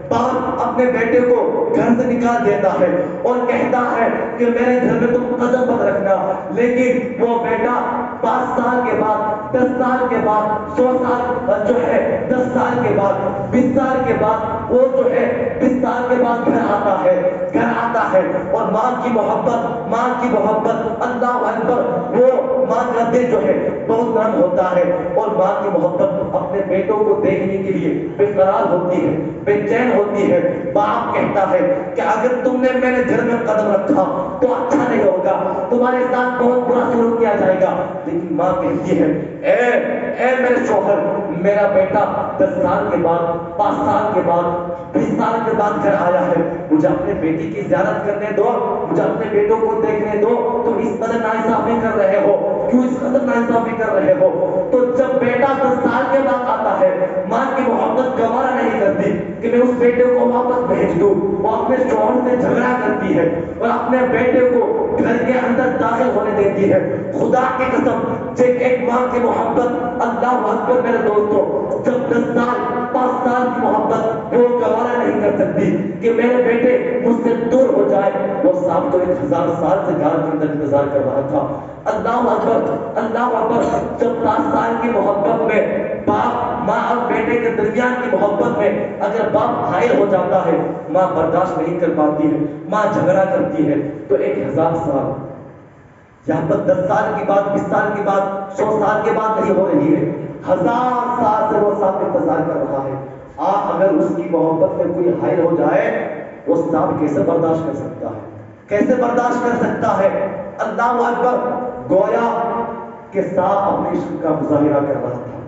باپ اپنے بیٹے کو گھر سے نکال دیتا ہے اور کہتا ہے کہ میرے گھر میں تم قدم مت رکھنا, لیکن وہ بیٹا 5 سال کے بعد, 10 سال کے بعد, 100 سال جو ہے 10 سال کے بعد, 20 سال کے بعد وہ جو ہے 20 سال کے بعد گھر آتا ہے, گھر آتا ہے اور ماں کی محبت, ماں کی محبت, اللہ اکبر, وہ ماں کا دل جو ہے بہت نرم ہوتا ہے اور ماں کی محبت اپنے بیٹوں کو دیکھنے کے لیے بے قرار ہوتی ہے, بے چین ہوتی ہے. باپ کہتا ہے کہ اگر تم نے میرے گھر میں قدم رکھا تو اچھا نہیں ہوگا, تمہارے ساتھ بہت برا سلوک کیا جائے گا. لیکن ماں کہتی ہے اے میرے شوہر, میرا بیٹا 10 سال کے بعد, 5 سال کے بعد, 20 سال کے بعد گھر آیا ہے, مجھے اپنے بیٹی کی زیارت کرنے دو, مجھے اپنے بیٹوں کو دیکھنے دو. تم اس قدر ناانصافی کر رہے ہو, کیوں اس قدر ناانصافی کر رہے ہو؟ تو جب بیٹا 10 سال کے بعد آتا ہے, ماں کی محبت گوارا نہیں کرتی کہ میں اس بیٹے کو واپس بھیج دوں. وہ اپنے شوہر سے جھگڑا کرتی ہے اور اپنے بیٹے کو گھر کے اندر داخل ہونے دیتی ہے. خدا کی قسم, جب ایک ماں کی محبت, اللہ اکبر میرے دوستوں, جب 10 سال 5 سال کی محبت وہ گوارا نہیں کر سکتی کہ میرے بیٹے مجھ سے دور ہو جائے. وہ صاحب تو 1000 سال سے گھر کے اندر انتظار کر رہا تھا. اللہ اکبر, اللہ اکبر. جب 7 سال کی محبت میں باپ, ماں اور بیٹے کے درمیان کی محبت میں اگر باپ حائل ہو جاتا ہے, ماں برداشت نہیں کر پاتی ہے, ماں جھگڑا کرتی ہے. تو 1000 سال یہاں پر 10 سال کی بات, 20 سال کی بات, 100 سال کے بعد نہیں ہو رہی ہے, 1000 سال سے وہ صاحب انتظار کر رہا ہے. اگر اس کی محبت میں کوئی حائل ہو جائے, وہ صاحب کیسے برداشت کر سکتا ہے, کیسے برداشت کر سکتا ہے؟ اللہ اکبر. گویا کہ صاحب اپنے عشق کا مظاہرہ کر رہا تھا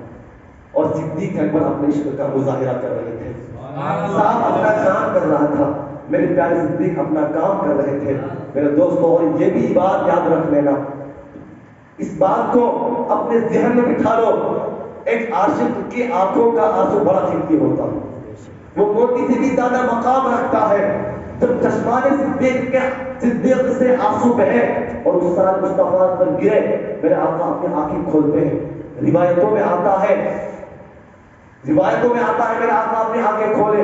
اور صدیق اکبر اپنے عشق کا مظاہرہ کر رہے تھے. صاحب اپنا کام کر رہا تھا, میرے پیارے صدیق اپنا کام کر رہے تھے. میرے دوستوں, اور یہ بھی بات یاد رکھ لینا, اس بات کو اپنے ذہن میں بٹھا لو, ایک عاشق کی آنکھوں کا آنسو بڑا قیمتی ہوتا ہے, وہ موتی سے بھی زیادہ مقام رکھتا ہے. جب چشمان صدیق سے آنسو بہے اور اس سال مصطفیٰ پر گرے, میرے آقا اپنی آنکھیں کھولتے ہیں. روایتوں میں آتا ہے, روایتوں میں آتا ہے میرے آقا اپنی آنکھیں کھولے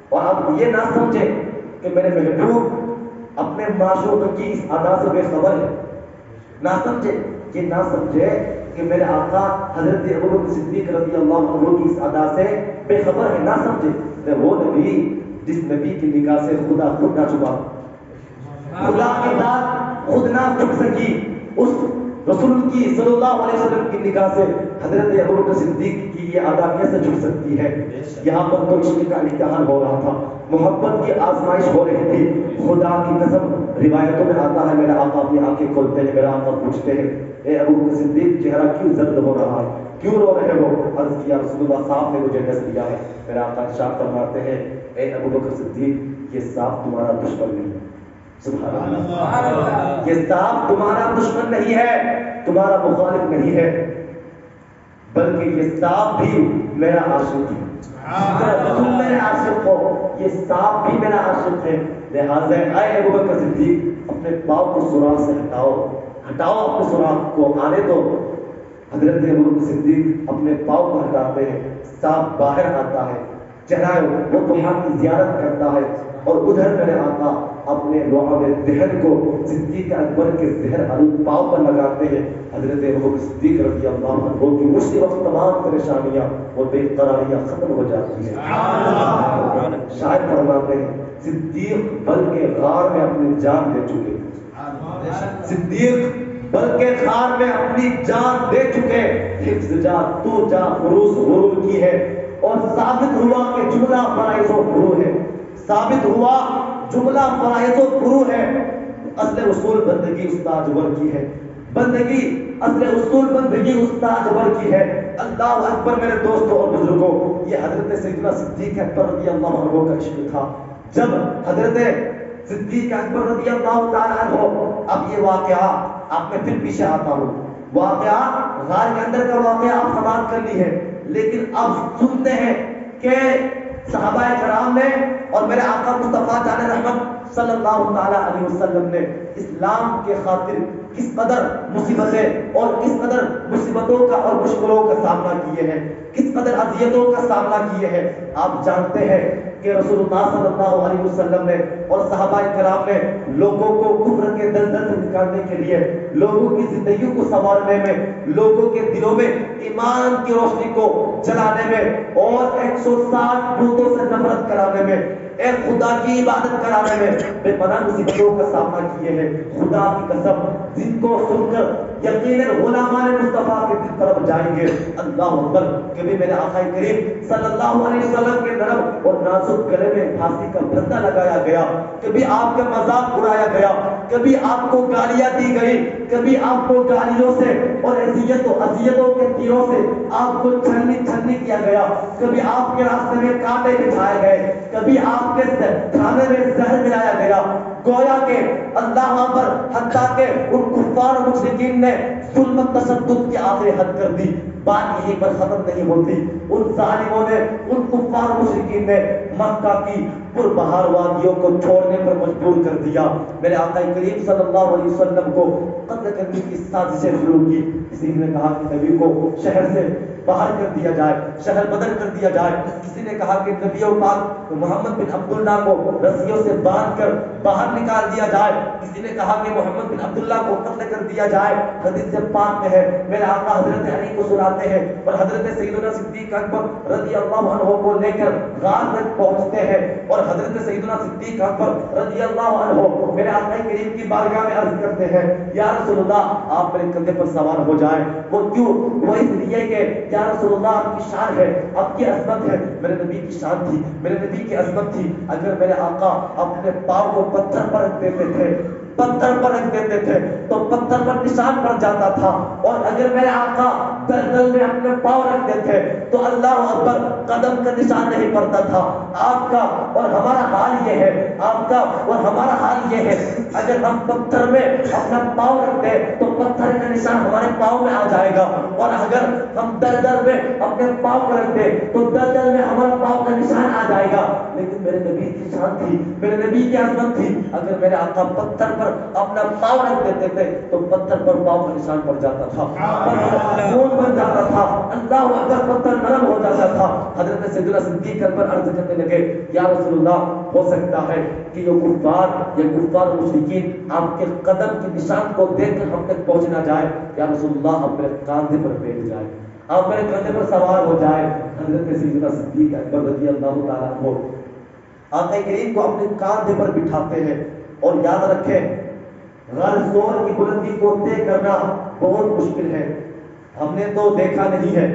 اور آپ یہ نہ سمجھے کہ میرے محبوب اپنے معشوق کی اس ادا سے بے خبر ہے, نہ سمجھے, یہ نہ سمجھے کہ میرے آقا حضرت ابوبکر صدیق رضی اللہ عنہ کی اس ادا سے بے خبر ہے, نہ سمجھے. وہ نبی جس نبی کی نگاہ سے خدا خود نہ چھپا, خدا کی ذات خود نہ چھپ سکی, اس رسول کی صلی اللہ علیہ وسلم کی نگاہ سے حضرت ابوبکر صدیق کی یہ ادا کیسے چھپ سکتی ہے؟ یہاں پر تو عشق کا امتحان ہو رہا تھا, محبت کی آزمائش ہو رہی تھی. خدا کی قسم, روایتوں میں آتا ہے میرے آقا اپنی آنکھیں کھولتے ہیں, میرے آقا پوچھتے ہیں اے ابوبکر صدیق چہرہ کیوں زرد ہو رہا ہے, کیوں رو رہے ہو؟ عرض کیا رسول اللہ صاحب نے مجھے ڈس دیا ہے. میرے آقا ارشاد فرماتے ہیں اے ابوبکر صدیق یہ صاحب تمہارا دشمن نہیں ہے. سبحان اللہ, یہ صاحب تمہارا دشمن نہیں ہے, تمہارا مخالف نہیں ہے, بلکہ یہ صاحب بھی میرا عاشق ہے. تم میرے عاشق ہو, یہ صاحب بھی میرا عاشق ہے. لہٰذا اے ابوبکر صدیق اپنے پاؤں کو سوراخ سے ہٹاؤ, ہٹاؤ اپنے سوراخ کو, آنے دو. حضرت ابوبکر صدیق اپنے پاؤں کو ہٹاتے ہیں, صاحب باہر آتا ہے, چہرہ وہ تمہاری زیارت کرتا ہے اور ادھر میرے آقا اپنے لعاب دہن کو صدیق اکبر کے زہر آلود پاؤں پر لگاتے ہیں. حضرت ابوبکر صدیق رضی اللہ عنہ کی اسی وقت تمام پریشانیاں اور بے قراریاں ختم ہو جاتی ہیں. شاید فرماتے ہیں صدیق بلکہ غار میں اپنی جان دے چکے, صدیق بلکہ غار میں اپنی جان دے چکے. حفظ جا تو جا خروس غرور کی ہے اور ثابت ہوا کہ جملہ فرائض و فرو ہے, ثابت ہوا جملہ فرائض و فرو ہے. اصل اصول بندگی استاد عمر کی ہے. بندگی اصل اصول بندگی استاد عمر کی ہے۔ اللہ اکبر میرے دوستوں اور بزرگوں، یہ حضرت سیدنا صدیق اکبر رضی اللہ عنہ کا عشق تھا۔ جب حضرت صدیق اکبر رضی اللہ تعالیٰ عنہ، اب یہ واقعہ آپ میں پھر پیچھے آتا ہوں، واقعہ غار کے اندر کا واقعہ آپ سماعت کر لی ہے، لیکن اب سنتے ہیں کہ صحابہ کرام نے اور میرے آقا مصطفیٰ جان رحمت صلی اللہ تعالیٰ علیہ وسلم نے اسلام کے خاطر کس قدر مصیبتیں اور کس قدر مصیبتوں کا اور مشکلوں کا سامنا کیے ہیں، کس قدر اذیتوں کا سامنا کیے ہیں۔ آپ جانتے ہیں کہ رسول اللہ صلی اللہ علیہ وسلم نے اور صحابہ کرام نے لوگوں کو کفر کے دلدل سے نکالنے کے لیے، لوگوں کی زندگیوں کو سنوارنے میں، لوگوں کے دلوں میں ایمان کی روشنی کو جلانے میں اور 160 بتوں سے نفرت کرانے میں، ایک خدا کی عبادت کرانے میں بے پناہ مصیبتوں کا سامنا کیے ہیں۔ خدا کی قسم، جن کو سن کر یقیناً غلامان مصطفیٰ کے دل طرف جائیں گے۔ اللہ اکبر، کبھی میرے آقا کریم صلی اللہ علیہ وسلم کے نرم اور نازک گلے میں پھانسی کا پھندا لگایا گیا، کبھی آپ کا مذاق اڑایا گیا، کبھی آپ کو گالیاں دی گئی، کبھی آپ کو گالیوں سے اور اذیتوں کے تیروں سے آپ کو چھلنی کیا گیا، کبھی آپ کے راستے میں کانٹے بچھائے گئے، کبھی آپ کے کھانے میں زہر ملایا گیا۔ گویا کہ اللہ وہاں پر حتیٰ کہ ان کفار و مشرکین نے ظلم و تشدد کی آخری حد کر دی۔ بات یہیں پر ختم نہیں ہوتی، ان ظالموں نے، ان کفار و مشرکین نے مکہ کی پربہار وادیوں کو چھوڑنے پر مجبور کر دیا۔ میرے آقا کریم صلی اللہ علیہ وسلم کو قتل کرنے کی سازشیں شروع کی۔ کسی نے کہا کہ نبی کو شہر سے باہر کر دیا جائے، شہر بدر کر دیا جائے، کسی نے کہا کہ نبی پاک محمد بن عبداللہ کو رسیوں سے باندھ کر باہر نکال دیا جائے، کسی نے کہا کہ محمد بن عبداللہ کو قتل کر دیا جائے۔ حدیث پاک میں ہے، میرے آقا حضرت علی کو سناتے ہیں اور حضرت سیدنا صدیق اکبر رضی اللہ عنہ کو لے کر غار تک پہنچتے ہیں اور حضرت سیدنا صدیق اکبر رضی اللہ عنہ میرے آقا کریم کی بارگاہ میں عرض کرتے ہیں، یا رسول اللہ آپ میرے کندھے پر سوار ہو جائیں۔ وہ کیوں؟ وہ اس لیے کہ یا رسول اللہ آپ کی شان ہے، آپ کی عظمت ہے۔ میرے نبی کی شان تھی، میرے نبی کی عظمت تھی، اگر میرے آقا اپنے پاؤں کو پتھر پر رکھ دیتے تھے، پتھر پر رکھ دیتے تھے تو پتھر پر نشان پڑ جاتا تھا، اور اگر میرے آقا دلدل میں اپنے پاؤں رکھتے تھے تو اللہ اکبر قدم کا نشان نہیں پڑتا تھا۔ آپ کا اور ہمارا حال یہ ہے، آپ کا اور ہمارا حال یہ ہے، اگر ہم پتھر میں اپنا پاؤں رکھ دیں تو پتھر کا نشان ہمارے پاؤں میں آ جائے گا، اور اگر ہم دلدل میں اپنے پاؤں کو رکھ دیں تو دلدل میں ہمارا پاؤں کا نشان آ جائے گا۔ لیکن میرے نبی کی شان تھی، میرے نبی کی عظمت تھی، اگر میرے آقا پتھر پر اپنا پاؤں رکھ دیتے تھے تو پتھر پر پاؤں کا نشان پڑ جاتا تھا، خون بن جاتا تھا، اللہ اکبر، پتھر نرم ہو جاتا تھا۔ حضرت سیدنا صدیق اکبر عرض کرنے لگے، یا رسول اللہ ہو سکتا ہے کہ یہ کفار مشرکین آپ کے قدم کے نشان کو دیکھ کر ہم تک پہنچ نہ جائے، یا رسول اللہ آپ میرے کاندھے پر بیٹھ جائے، آپ میرے کندھے پر سوار ہو جائے۔ حضرت سیدنا صدیق اکبر رضی اللہ تعالیٰ عنہ آقا کریم کو اپنے کاندھے پر بٹھاتے ہیں، اور یاد رکھیں غار ثور کی بلندی کو طے کرنا بہت مشکل ہے۔ ہم نے تو دیکھا نہیں ہے،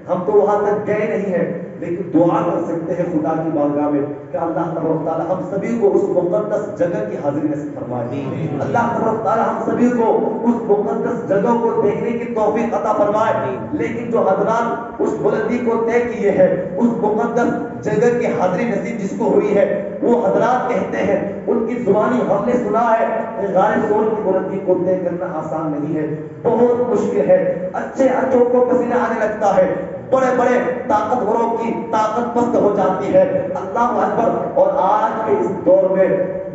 ہم تو وہاں تک گئے نہیں ہیں، لیکن دعا کر سکتے ہیں خدا کی بارگاہ میں کہ اللہ تبارک تعالیٰ ہم سبھی کو اس مقدس جگہ کی حاضری نصیب فرمائے، اللہ تبارک تعالیٰ ہم سبھی کو اس مقدس جگہ کو دیکھنے کی توفیق عطا فرمائے۔ لیکن جو حضرات اس بلندی کو طے کیے ہیں، اس مقدس جگہ کی حاضری نصیب جس کو ہوئی ہے، وہ حضرات کہتے ہیں، ان کی زبانی ہم نے سنا ہے کہ غار ثور کی بلندی کو طے کرنا آسان نہیں ہے، بہت مشکل ہے، اچھوں کو پسینہ آنے لگتا ہے، بڑے بڑے طاقتوروں کی طاقت پست ہو جاتی ہے، اللہ اکبر۔ اور آج کے اس دور میں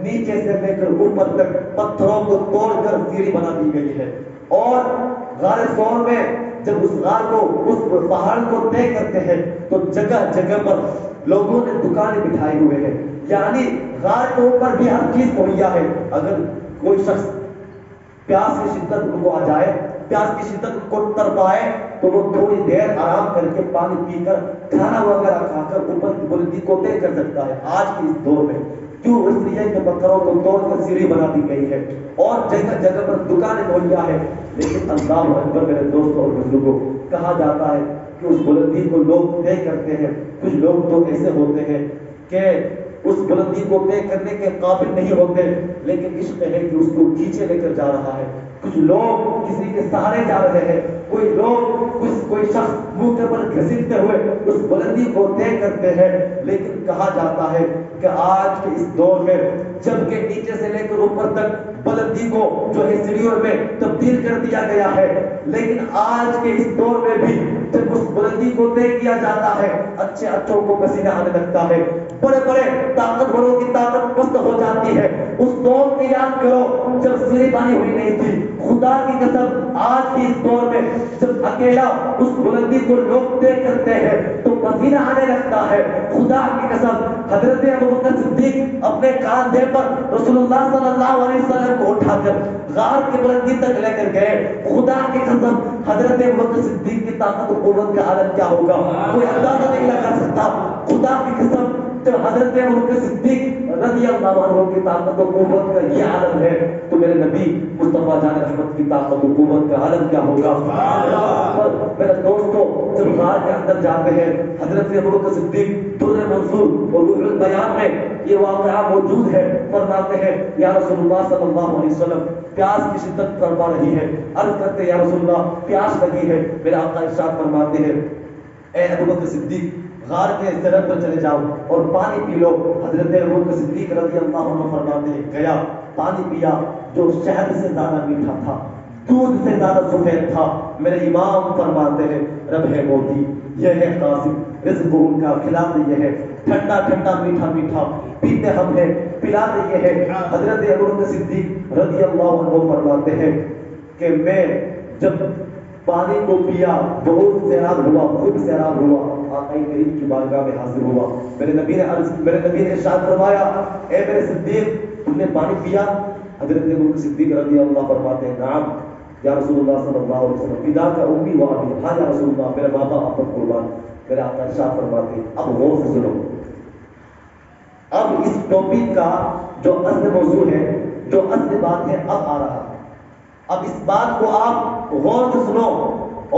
نیچے سے لے کر اوپر تک پتھروں کو توڑ کر سیڑھی بنا دی گئی ہے، اور غار ثور میں جب اس غار کو، اس پہاڑ کو طے کرتے ہیں تو جگہ جگہ پر لوگوں نے دکانیں بٹھائے ہوئے ہیں، یعنی غار کے اوپر بھی ہر چیز مہیا ہے۔ اگر کوئی شخص پیاس کی شدت ان کو آ جائے، پیاس کی شدت ان کو تڑپائے تو وہ تھوڑی دیر آرام کر کے پانی پی کر کھانا وغیرہ کھا کر اوپر کی بلندی کو طے کر سکتا ہے آج کے اس دور میں۔ کیوں؟ اس لیے کہ پتھروں کو توڑ کر سیڑھی بنا دی گئی ہے اور جگہ جگہ پر دکانیں مہیا ہے۔ لیکن اللہ اکبر میرے دوستوں اور بزرگوں، کہا جاتا ہے کہ اس بلندی کو لوگ طے کرتے ہیں، کچھ لوگ تو ایسے ہوتے ہیں کہ اس بلندی کو طے کرنے کے قابل نہیں ہوتے، لیکن عشق ہے کہ اس کو نیچے لے کر جا رہا ہے۔ کچھ لوگ کسی کے سہارے جا رہے ہیں، کوئی شخص منہ کے بل گھسیٹتے ہوئے اس بلندی کو طے کرتے ہیں، لیکن کہا جاتا ہے کہ آج کے اس دور میں جب کہ نیچے سے لے کر اوپر تک بلندی کو جو ہے سیڑھیوں میں تبدیل کر دیا گیا ہے، لیکن آج کے اس دور میں بھی جب اس بلندی کو طے کیا جاتا ہے، اچھے اچھوں کو پسینہ آنے لگتا ہے، بڑے بڑے طاقتوروں کی طاقت پست ہو جاتی ہے۔ اس دور کی یاد کرو جب سیڑھی بانی ہوئی نہیں تھی۔ خدا کی قسم آج کے اس دور میں جب اکیلا اس بلندی کو لوگ طے کرتے ہیں تو پسینہ آنے لگتا ہے۔ خدا کی قسم حضرت ابوبکر صدیق اپنے کاندھے پر رسول اللہ صلی اللہ علیہ وسلم کو اٹھا کر غار کی بلندی تک لے کر گئے۔ خدا کی قسم حضرت ابوبکر صدیق کی طاقت و قوت کا عالم کیا ہوگا، کوئی اندازہ نہیں لگا سکتا۔ خدا کی قسم جب حضرت ابوبکر صدیق رضی اللہ عنہ کی طاقت و قوت کا یہ عالم ہے تو میرے نبی مصطفیٰ جان رحمت کی طاقت و قوت کا عالم کیا ہوگا۔ میرے دوستو جب غار کے اندر جاتے ہیں، حضرت ابوبکر صدیق در منصور اور روح البیان میں یہ واقعہ موجود ہے، فرماتے ہیں یا رسول اللہ صلی اللہ علیہ وسلم پیاس کی شدت فرما رہی ہے، عرض کرتے یا رسول اللہ پیاس لگی ہے، میرے آقا ارشاد فرماتے ہیں اے ابوبکر صدیق غار کے سرحد پر چلے جاؤ اور پانی پی لو۔ حضرت ابوبکر صدیق رضی اللہ عنہ فرماتے ہیں گیا، پانی پیا جو شہد سے زیادہ میٹھا تھا، دودھ سے زیادہ سفید تھا۔ میرے امام فرماتے ہیں رب ہے موتی، یہ ہے قاسم، رزق ان کا کھلاتے یہ ہے، ٹھنڈا ٹھنڈا میٹھا میٹھا پیتے ہم ہیں، پلاتے یہ ہے۔ حضرت ابوبکر صدیق رضی اللہ عنہ فرماتے ہیں کہ میں جب پانی کو پیا بہت سیراب ہوا، خود سیراب ہوا، آقا کریم کی بارگاہ میں حاضر ہوا۔ میرے نبی نے ارشاد فرمایا اے میرے صدیق تم نے پانی پیا؟ حضرت ابوبکر صدیق رضی اللہ فرماتے ہیں نعم یا رسول اللہ صلی اللہ علیہ وسلم، فدا کا امی و ابی، ہاں یا رسول اللہ میرے باپ آپ پر قربان۔ میرے آقا ارشاد فرماتے ہیں اب غور سے سنو، اب اس ٹاپک کا جو اصل موضوع ہے، جو اصل بات ہے اب آ رہا ہے۔ اب اس بات کو آپ غور سے سنو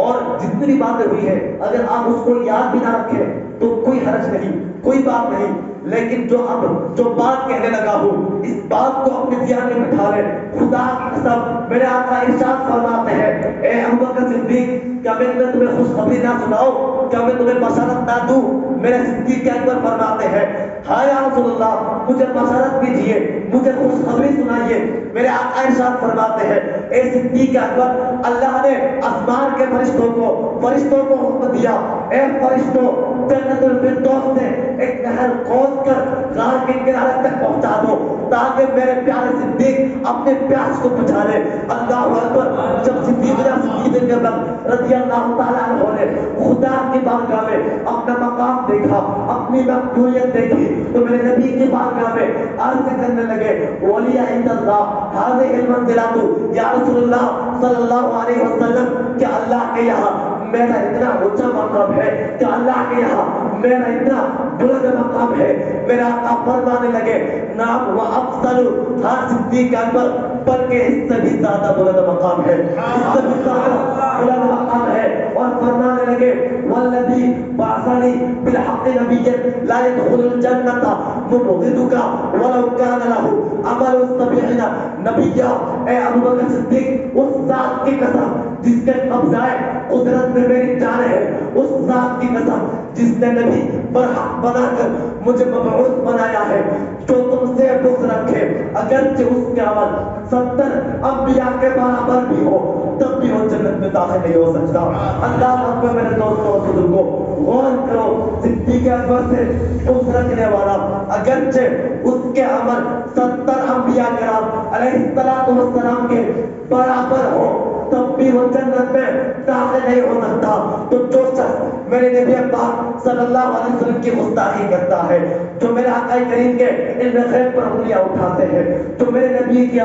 اور جتنی بھی باتیں ہوئی ہیں اگر آپ اس کو یاد بھی نہ رکھیں تو کوئی حرج نہیں، کوئی بات نہیں، لیکن جو بات کہنے لگا ہوں اس بات کو اپنے ذہن میں بٹھا لیں۔ خدا کی قسم میرے آقا ارشاد فرماتے ہیں اے ابوبکر صدیق کیا میں تمہیں خوشخبری نہ سناؤں، کیا میں تمہیں بشارت نہ دوں؟ میرے صدیق اکبر فرماتے ہیں ہاں یا رسول اللہ مجھے بشارت دیجیے، مجھے خوشخبری سنائیے۔ میرے آقا ارشاد فرماتے ہیں اے صدیق اکبر اللہ نے آسمان کے فرشتوں کو حکم دیا اے فرشتوں جنت الفردوس سے ایک نہر کھود کر غار کے کنارے تک پہنچا دو تاکہ میرے پیارے صدیق اپنے پیاس کو بجھا لے۔ اللہ اکبر۔ جب صدیق اکبر رضی اللہ تعالیٰ عنہ نے خدا کی بارگاہ میں اپنا مقام دیکھا، اپنی مقبولیت دیکھی تو میرے نبی کی بارگاہ میں عرض کرنے لگے ولی عند اللہ هذه المنزلۃ یا رسول اللہ صلی اللہ علیہ وسلم کہ اللہ کے یہاں میرا اتنا اونچا مقام ہے، کہ اللہ کے یہاں میرا اتنا بلند مقام ہے۔ میرا آقا فرمانے لگے نام و افضل ہاں صدیق اکبر بلکہ اس سے بھی زیادہ بلند مقام ہے، اس سے بھی زیادہ بلند مقام ہے۔ اور فرمانے لگے والذی بعثنی بالحق نبیا لا يدخل الجنۃ مبغضک ولو کان له عمل السبعین نبیا۔ اے ابوبکر صدیق اس ذات کی قسم جس کے قبضہ قدرت میں میری جان ہے، اس ذات کی قسم جس نے نبی برحق بنا کر مجھے مبعوث بنایا ہے، جو تم سے بغض رکھے اگرچہ اس کے عمل 70 انبیاء کے برابر بھی ہو تب بھی وہ جنت میں داخل نہیں ہو سکتا۔ اللہ اکبر۔ میرے دوستوں اور بزرگوں غور کرو، صدیق اکبر سے بغض رکھنے والا اگرچہ اس کے عمل 70 انبیاء کرام علیہ السلام کے برابر ہو تب بھی وہ جنت میں داخل نہیں ہو سکتا۔ تو جو شخص میرے نبی پاک صلی اللہ علیہ وسلم کی گستاخی کرتا ہے، جو میرے آقا کریم کے علم غیب پر انگلیاں اٹھاتے ہیں، جو میرے نبی کی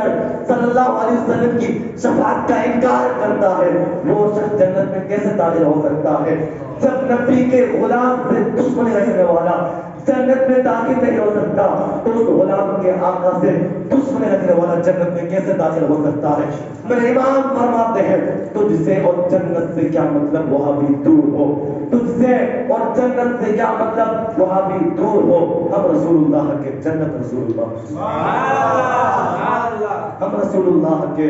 صلی اللہ علیہ وسلم کی شفاعت کا انکار کرتا ہے، وہ شخص جنت میں کیسے داخل ہو سکتا ہے؟ جب نبی کے غلام سے دشمنی رکھنے والا جنت جنت میں داخل نہیں ہو سکتا تو اس غلام کے آقا سے دشمن رکھنے والا جنت میں کیسے داخل ہو سکتا ہے؟ میرے امام فرماتے ہیں تجھ سے اور جنت سے کیا مطلب وہاں بھی دور ہو، تجھ سے اور جنت سے کیا مطلب وہاں بھی دور ہو، ہم رسول اللہ کے جنت رسول اللہ، ہم رسول اللہ کے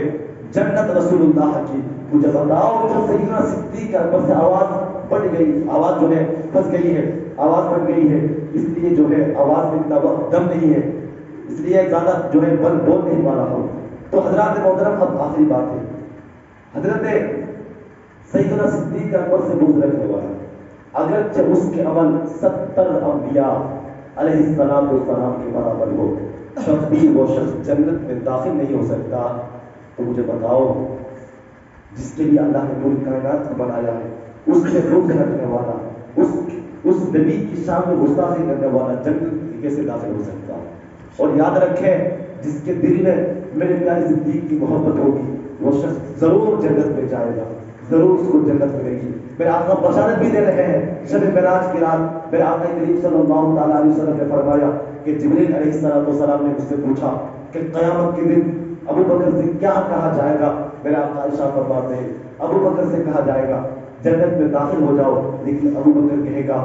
جنت رسول اللہ کی۔ مجھے بتاؤ جب سیدنا صدیق اکبر سے آواز بڑھ گئی، آواز جو ہے پھنس گئی ہے، آواز بڑھ گئی ہے، اس لیے جو ہے آواز میں اتنا وقت دم نہیں ہے، اس لیے زیادہ جو ہے بول نہیں پا رہا ہوں۔ تو حضرات محترم اب آخری بات ہے، حضرت سیدنا صدیق اکبر سے بغض رکھنے والا اگرچہ اس کے عمل 70 انبیاء علیہ السلام کے برابر ہو، تب بھی وہ شخص جنت میں داخل نہیں ہو سکتا۔ تو مجھے بتاؤ جس کے لیے اللہ نے پوری کائنات کو بنایا ہے، اس سے بغض رکھنے والا، اس نبی کی شان میں گستاخی کرنے والا جنت میں کیسے داخل ہو سکتا ہے؟ اور یاد رکھیں جس کے دل میں میرے پیارے صدیق کی محبت ہوگی وہ شخص ضرور جنت میں جائے گا، ضرور اس کو جنت ملے گی۔ میرے آقا بشارت بھی دے رہے ہیں شب معراج کی رات، میرے آقا کریم صلی اللہ تعالیٰ علیہ وسلم نے فرمایا کہ جبریل علیہ السلام نے مجھ سے پوچھا کہ قیامت کے دن ابو بکر سے کیا کہا جائے گا؟ میرے آقا عائشہ فرماتے ہیں ابو بکر سے کہا جائے گا جنت میں داخل ہو جاؤ، لیکن ابو بکر کہے گا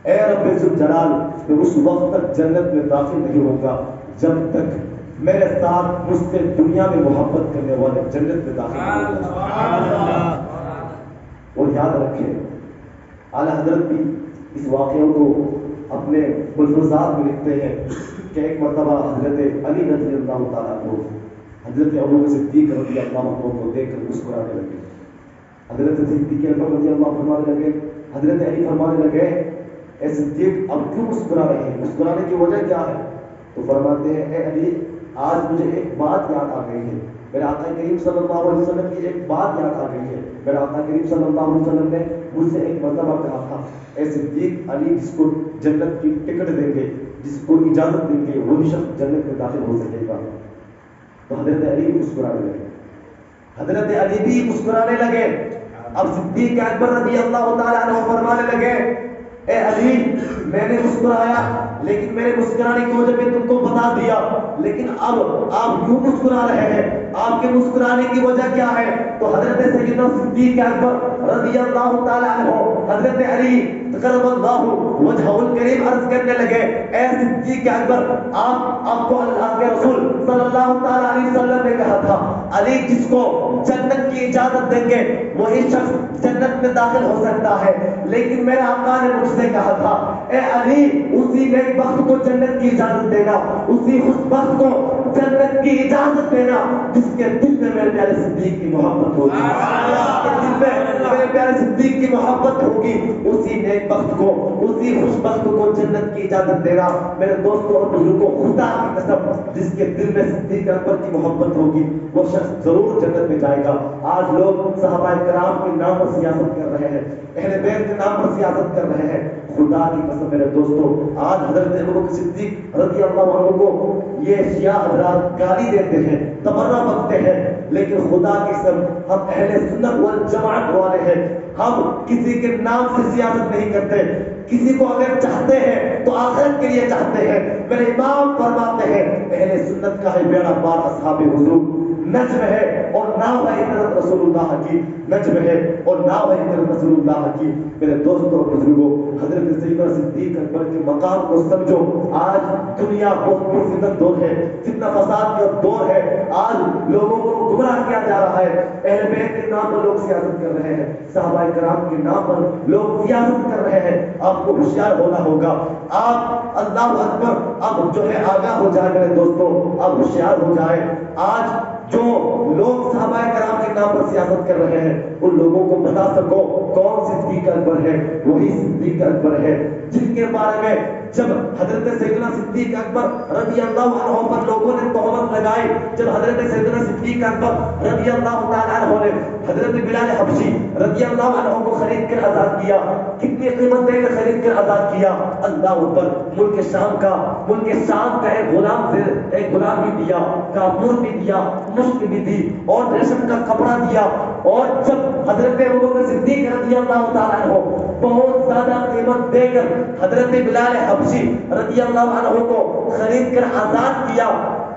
اے رب ذوالجلال میں اس وقت تک جنت میں داخل نہیں ہوگا جب تک میرے ساتھ مجھ سے دنیا میں محبت کرنے والے جنت میں داخل نہیں ہوگا۔ اور یاد رکھیں اعلیٰ حضرت بھی اس واقعوں کو اپنے ملفوظات میں لکھتے ہیں کہ ایک مرتبہ حضرت علی رضی اللہ تعالیٰ کو حضرت ابو صدیق رضی اللہ عنہ کو دیکھ کر مسکرانے لگے، حضرت صدیق اکبر رضی اللہ فرمانے لگے، حضرت علی فرمانے لگے اے صدیق اب کیوں مسکرا رہے ہیں، مسکرانے کی وجہ کیا ہے؟ تو فرماتے ہیں اے علی آج مجھے ایک بات یاد آ گئی ہے، میرے آقا کریم صلی اللہ علیہ وسلم کی ایک بات یاد آ گئی ہے۔ میرے آقا کریم صلی اللہ علیہ وسلم نے مجھ سے ایک مرتبہ کہا تھا اے صدیق علی جس کو جنت کی ٹکٹ دیں گے، جس کو اجازت دیں گے وہی شخص جنت میں داخل ہو سکے گا۔ تو حضرت علی بھی مسکرانے لگے، حضرت علی بھی مسکرانے لگے۔ اب صدیق اکبر رضی اللہ تعالیٰ عنہ فرمانے لگے اے علی میں نے مسکرایا لیکن میرے مسکرانے کی وجہ میں تم کو بتا دیا، لیکن اب آپ کیوں مسکرا رہے ہیں، آپ کے مسکرانے کی وجہ کیا ہے؟ تو حضرت سیدنا صدیق اکبر رضی اللہ تعالیٰ عنہ حضرت علی کرم اللہ وجہہ الکریم عرض کرنے لگے اے صدیق اکبر آپ کو اللہ کے رسول صلی اللہ تعالیٰ علیہ وسلم نے کہا تھا علی جس کو جنت کی اجازت دیں گے وہی شخص جنت میں داخل ہو سکتا ہے، لیکن میرے آقا نے مجھ سے کہا تھا اے علی اسی نیک بخت کو جنت کی اجازت دینا، اسی خوش بخت کو جنت کی اجازت دینا جس کے دل میں میرے پیارے صدیق کی محبت ہوگی، جس کے دل میں میرے پیارے صدیق کی محبت ہوگی اسی نیک بخت کو، اسی خوش بخت کو جنت کی اجازت دینا۔ میرے دوستوں اور بزرگوں خدا کی قسم جس کے دل میں صدیق اکبر کی محبت ہوگی وہ شخص ضرور جنت میں جائے گا۔ آج لوگ صحابہ کرام کے نام پر سیاست کر رہے ہیں، اہل بیت کے نام پر سیاست کر رہے ہیں، خدا کی قسم میرے دوستوں آج حضرت ابوبکر صدیق رضی اللہ عنہ کو یہ شیعہ حضرات گالی دیتے ہیں، تبرہ بکتے ہیں، لیکن خدا کی قسم ہم اہل سنت والجماعت والے ہیں، ہم کسی کے نام سے سیاست نہیں کرتے، کسی کو اگر چاہتے ہیں تو آخرت کے لیے چاہتے ہیں۔ میرے امام فرماتے ہیں اہل سنت کا ہے بیڑا پار اصحاب حضور، نجم ہے اور ناو ہے عطرت رسول اللہ کی، نجم ہے اور ناو ہے عطرت رسول اللہ کی۔ میرے دوستوں اور بزرگوں حضرت سیدنا صدیق اکبر کے مقام کو سمجھو۔ آج دنیا بہت پرفتن دور ہے، فتنہ فساد کا دور ہے، آج لوگوں کو گمراہ کیا جا رہا ہے، اہل بیت کے نام پر لوگ سیاست کر رہے ہیں، صحابہ کرام کے نام پر لوگ سیاست کر رہے ہیں۔ آپ کو ہوشیار ہونا ہوگا، آپ اللہ اکبر اب جو ہے آگاہ ہو جائے میرے دوستوں، اب ہوشیار ہو جائے۔ آج جو لوگ صحابہ کرام کے نام پر سیاست کر رہے ہیں ان لوگوں کو بتا سکو کون صدیق اکبر ہے، وہی صدیق اکبر ہے جن کے بارے میں جب حضرت سیدنا صدیق اکبر رضی اللہ عنہ پر لوگوں نے تہمت لگائی، جب حضرت سیدنا صدیق اکبر رضی اللہ تعالیٰ عنہ نے حضرت بلال حبشی رضی اللہ عنہ کو خرید کر آزاد کیا، کتنی قیمت دے کر خرید کر آزاد کیا، اللہ اکبر، ملک شام کا ایک غلام بھی دیا، کافور بھی دیا، مشک بھی دی اور ریشم کا کپڑا دیا اور جب حضرت ابوبکر صدیق رضی اللہ تعالیٰ عنہ بہت زیادہ قیمت دے کر حضرت بلال حبشی رضی اللہ عنہ کو خرید کر آزاد کیا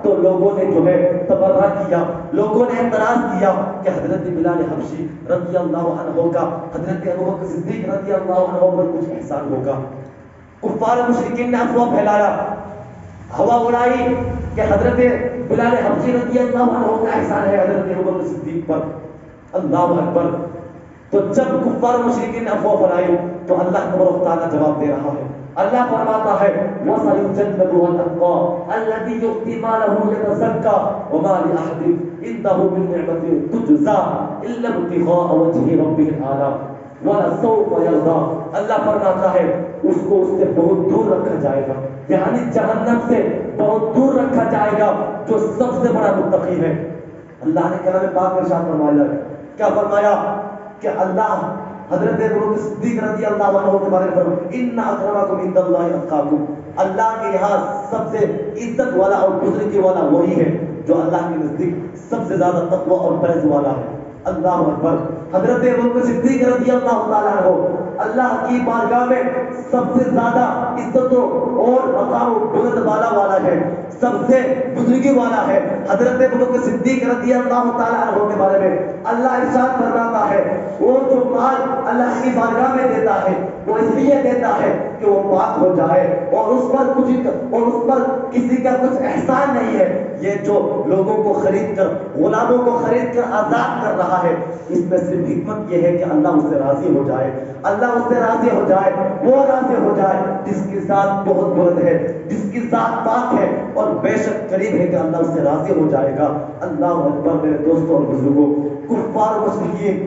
تو لوگوں نے جو ہے تبرہ کیا، لوگوں نے اعتراض کیا کہ حضرت بلال حبشی رضی اللہ عنہ کا حضرت ابوبکر صدیق رضی اللہ عنہ پر کچھ احسان ہوگا۔ کفار مشرکین نے افواہ پھیلایا، ہوا اڑائی کہ حضرت بلال حبشی رضی اللہ عنہ کا احسان ہے حضرت ابوبکر صدیق پر۔ اللہ اکبر۔ تو جب کفار مشرکین نے افواہ پھیلائی تو اللہ تبارک و تعالیٰ جواب دے رہا ہے۔ اللہ فرماتا ہے وَسَيُجَنَّبُهَا الْأَتْقَى الَّذِي يُؤْتِي مَالَهُ يَتَزَكَّى وَمَا لِأَحَدٍ عِندَهُ مِن نِّعْمَةٍ تُجْزَىٰ إِلَّا ابْتِغَاءَ وَجْهِ رَبِّهِ الْأَعْلَىٰ وَلَسَوْفَ يَرْضَىٰ۔ اللہ فرماتا ہے اس کو اس سے بہت دور رکھا جائے گا، یعنی جہنم سے بہت دور رکھا جائے گا جو سب سے بڑا متقی ہے۔ اللہ نے کلام پاک میں ارشاد فرمایا، کیا فرمایا کہ اللہ حضرت ابوبکر صدیق رضی اللہ عنہ کے بارے میں فرمایا ان اکرمکم عند اللہ اتقاکم، اللہ کے یہاں سب سے عزت والا اور بزرگی والا وہی ہے جو اللہ کے نزدیک سب سے زیادہ تقوی اور پرہیز والا ہے۔ اللہ اکبر۔ حضرت ابوبکر صدیق رضی اللہ تعالیٰ عنہ اللہ کی بارگاہ میں سب سے زیادہ عزت اور مقام و بلند والا ہے، سب سے بزرگی والا ہے۔ حضرت ابوبکر صدیق رضی اللہ تعالیٰ عنہ کے بارے میں اللہ ارشاد فرماتا ہے وہ جو مال اللہ کی بارگاہ میں دیتا ہے وہ اس لیے دیتا ہے کہ وہ پاک ہو جائے اور اس پر کسی کا کچھ احسان نہیں ہے۔ یہ جو لوگوں کو خرید کر، غلاموں کو خرید کر آزاد کر رہا ہے، اس میں صرف حکمت یہ ہے کہ اللہ اس سے راضی ہو جائے، اللہ اس سے راضی ہو جائے، وہ راضی ہو جائے جس کی ذات بہت بلند ہے، جس کی ذات پاک ہے اور بے شک قریب ہے کہ اللہ اس سے راضی ہو جائے گا۔ اللہ اکبر۔ میرے دوستوں اور بزرگوں، کفار مشرکین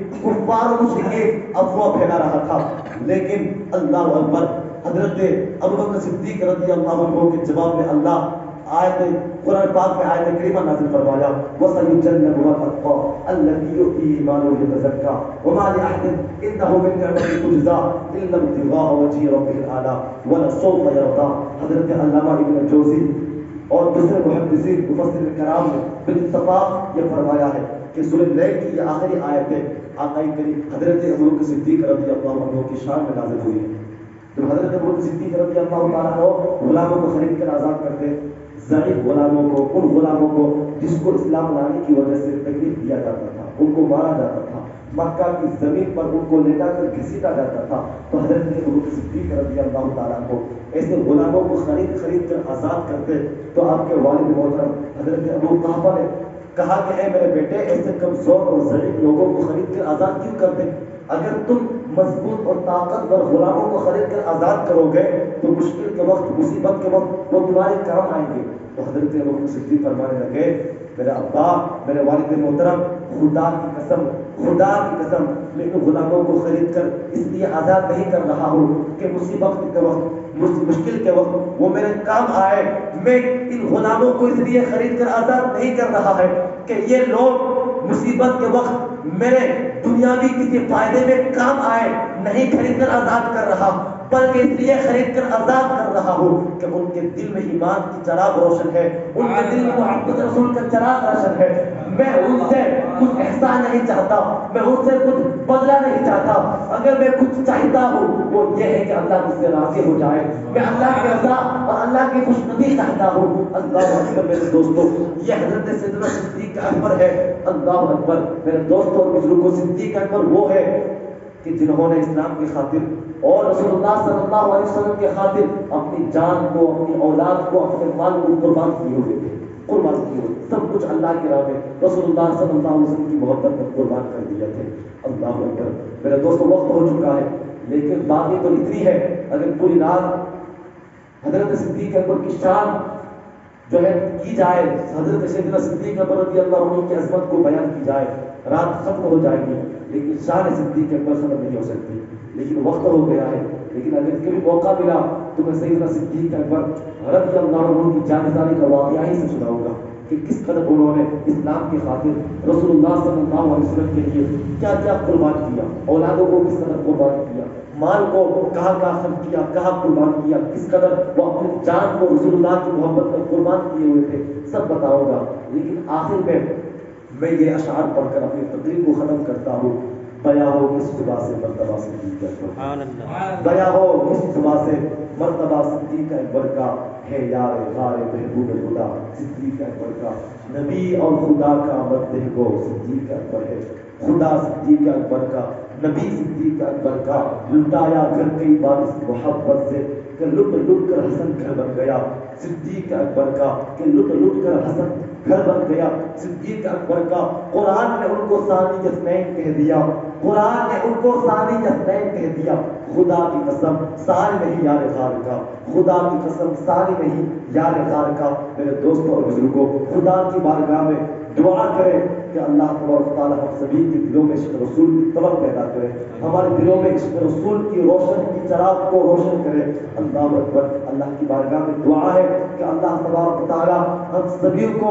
افواہ پھیلا رہا تھا، لیکن اللہ اکبر، حضرت ابوبکر صدیق رضی اللہ عنہ کے جواب میں اللہ آیت قرآن پاک میں آیت کریمہ نازل فرمایا وَسَيُجَنَّبُهَا الْأَتْقَى الَّذِي يُؤْتِي مَالَهُ يَتَزَكَّى وَمَا لِأَحَدٍ عِندَهُ مِن نِّعْمَةٍ تُجْزَىٰ إِلَّا ابْتِغَاءَ وَجْهِ رَبِّهِ الْأَعْلَىٰ وَلَسَوْفَ يَرْضَىٰ۔ حضرت علامہ ابن جوزی اور دوسرے محدثین مفسرین کرام نے بالاتفاق یہ فرمایا ہے کہ سورۃ اللیل کی یہ آخری آیتیں آقا کریم حضرت ابوبکر صدیق رضی اللہ عنہ کی شان میں نازل ہوئی ہے۔ جب حضرت ابوبکر صدیق رضی اللہ تعالیٰ عنہ غلاموں کو خرید کر آزاد کرتے، ضعیف غلاموں کو، ان غلاموں کو جس کو اسلام لانے کی وجہ سے تکلیف دیا جاتا تھا، ان کو مارا جاتا تھا، مکہ کی زمین پر ان کو لے جا کر گھسیٹا جاتا تھا، تو حضرت ابوبکر صدیق رضی اللہ تعالیٰ عنہ ایسے غلاموں کو خرید کر آزاد کرتے تو آپ کے والد محترم حضرت ابو قحافہ نے کہا کہ اے میرے بیٹے، ایسے کمزور اور ضعیف لوگوں کو خرید کر آزاد کیوں کرتے؟ اگر تم مضبوط اور طاقتور غلاموں کو خرید کر آزاد کرو گے تو مشکل کے وقت، مصیبت کے وقت وہ تمہارے کام آئیں گے۔ تو حضرت ابوبکر صدیق فرمانے لگے میرے ابا، میرے والد محترم، خدا کی قسم میں ان غلاموں کو خرید کر اس لیے آزاد نہیں کر رہا ہوں کہ مصیبت کے وقت، مشکل کے وقت وہ میرے کام آئے۔ میں ان غلاموں کو اس لیے خرید کر آزاد نہیں کر رہا ہے کہ یہ لوگ مصیبت کے وقت میرے دنیاوی کسی فائدے میں کام آئے، نہیں خرید کر آزاد کر رہا، بلکہ اس لیے خرید کر آزاد کر رہا ہوں کہ ان کے دل میں ایمان کی چراغ روشن ہے، ان کے دل میں محبت رسول کا چراغ روشن ہے۔ میں ان سے کچھ احسان نہیں چاہتا، میں ان سے کچھ بدلہ نہیں چاہتا، اگر میں کچھ چاہتا ہوں وہ یہ ہے کہ اللہ مجھ سے راضی ہو جائے، میں اللہ کی رضا اور اللہ کی خوشنودی چاہتا ہوں۔ اللہ اکبر میرے دوستوں، یہ حضرت سیدنا صدیق اکبر ہے۔ اللہ اکبر میرے دوستوں اور بزرگوں، صدیق اکبر وہ ہے کہ جنہوں نے اسلام کی خاطر اور رسول اللہ صلی اللہ علیہ وسلم کی خاطر اپنی جان کو، اپنی اولاد کو، اپنے مال کو قربان کیے ہوئے تھے، سب کچھ اللہ کی راہ میں رسول اللہ صلی اللہ علیہ وسلم کی محبت میں قربان کر دیے تھے۔ اللہ اکبر میرے دوستوں، وقت ہو چکا ہے لیکن باتیں تو اتنی ہے، اگر پوری رات حضرت صدیق اکبر کی شان جو ہے کی جائے، حضرت سیدنا صدیق اکبر رضی اللہ عنہ کی عظمت کو بیان کی جائے، رات ختم ہو جائے گی لیکن شان صدیق اکبر ختم نہیں ہو سکتی۔ لیکن وقت ہو گیا ہے، لیکن اگر کبھی موقع ملا تو میں سیدنا صدیق اکبر رضی اللہ عنہ کی جانبداری کا واقعہ ہی سے سناؤں گا کہ کس قدر انہوں نے اسلام کی خاطر رسول اللہ صلی اللہ علیہ وسلم کے لیے کیا کیا قربان کیا، اولادوں کو کس قدر قربان کیا، مال کو کہاں خرچ کیا، کہاں قربان کیا، کس قدر وہ اپنی جان کو رسول اللہ کی محبت میں قربان کیے ہوئے تھے، سب بتاؤں گا۔ لیکن آخر میں میں یہ اشعار پڑھ کر اپنی تقریر کو ختم کرتا ہوں. بیا ہو کس صبح سے مرتبہ صدیق اکبر، بیا ہو کس صبح سے مرتبہ صدیق اکبر کا ہے یار غار محبوب خدا صدیق اکبر کا. نبی اور خدا کا مدح گو صدیق اکبر ہے، خدا صدیق اکبر کا، نبی صدیق اکبر کا. لٹایا گھر کئی بار اس محبت سے کہ لٹ لٹ کر حسن گھر بن گیا صدیق اکبر کا، کہ لٹ لٹ کر حسن گھر بن گیا صدیق اکبر کا. قرآن نے ان کو ثانی یسنین کہہ دیا، قرآن نے ان کو ثانی یسنین کہہ دیا. خدا کی قسم ساری نہیں یار غار کا، خدا کی قسم ساری نہیں یار غار کا. میرے دوستوں اور بزرگوں، خدا کی بارگاہ میں دعا کریں کہ اللہ تبارک و تعالیٰ ہم سبھی کے دلوں میں عشق رسول کی طلب پیدا کرے، ہمارے دلوں میں عشق رسول کی روشن کی چراغ کو روشن کرے. اللہ اکبر. اللہ کی بارگاہ میں دعا ہے کہ اللہ تبارک و تعالیٰ ہم سبھی کو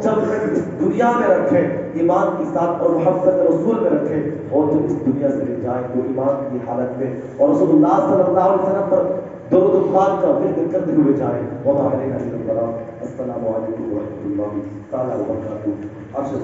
جب تک اس دنیا میں رکھے ایمان کے ساتھ اور محبت رسول میں رکھے، اور جب اس دنیا سے لے جائیں تو ایمان کی حالت میں اور رسول اللہ صلی اللہ علیہ وسلم پر درود و خوان کا ورد کرتے ہوئے جائیں. وما علینا الا البلاغ. السلام علیکم ورحمۃ اللہ تعالیٰ وبرکاتہ. آپ سے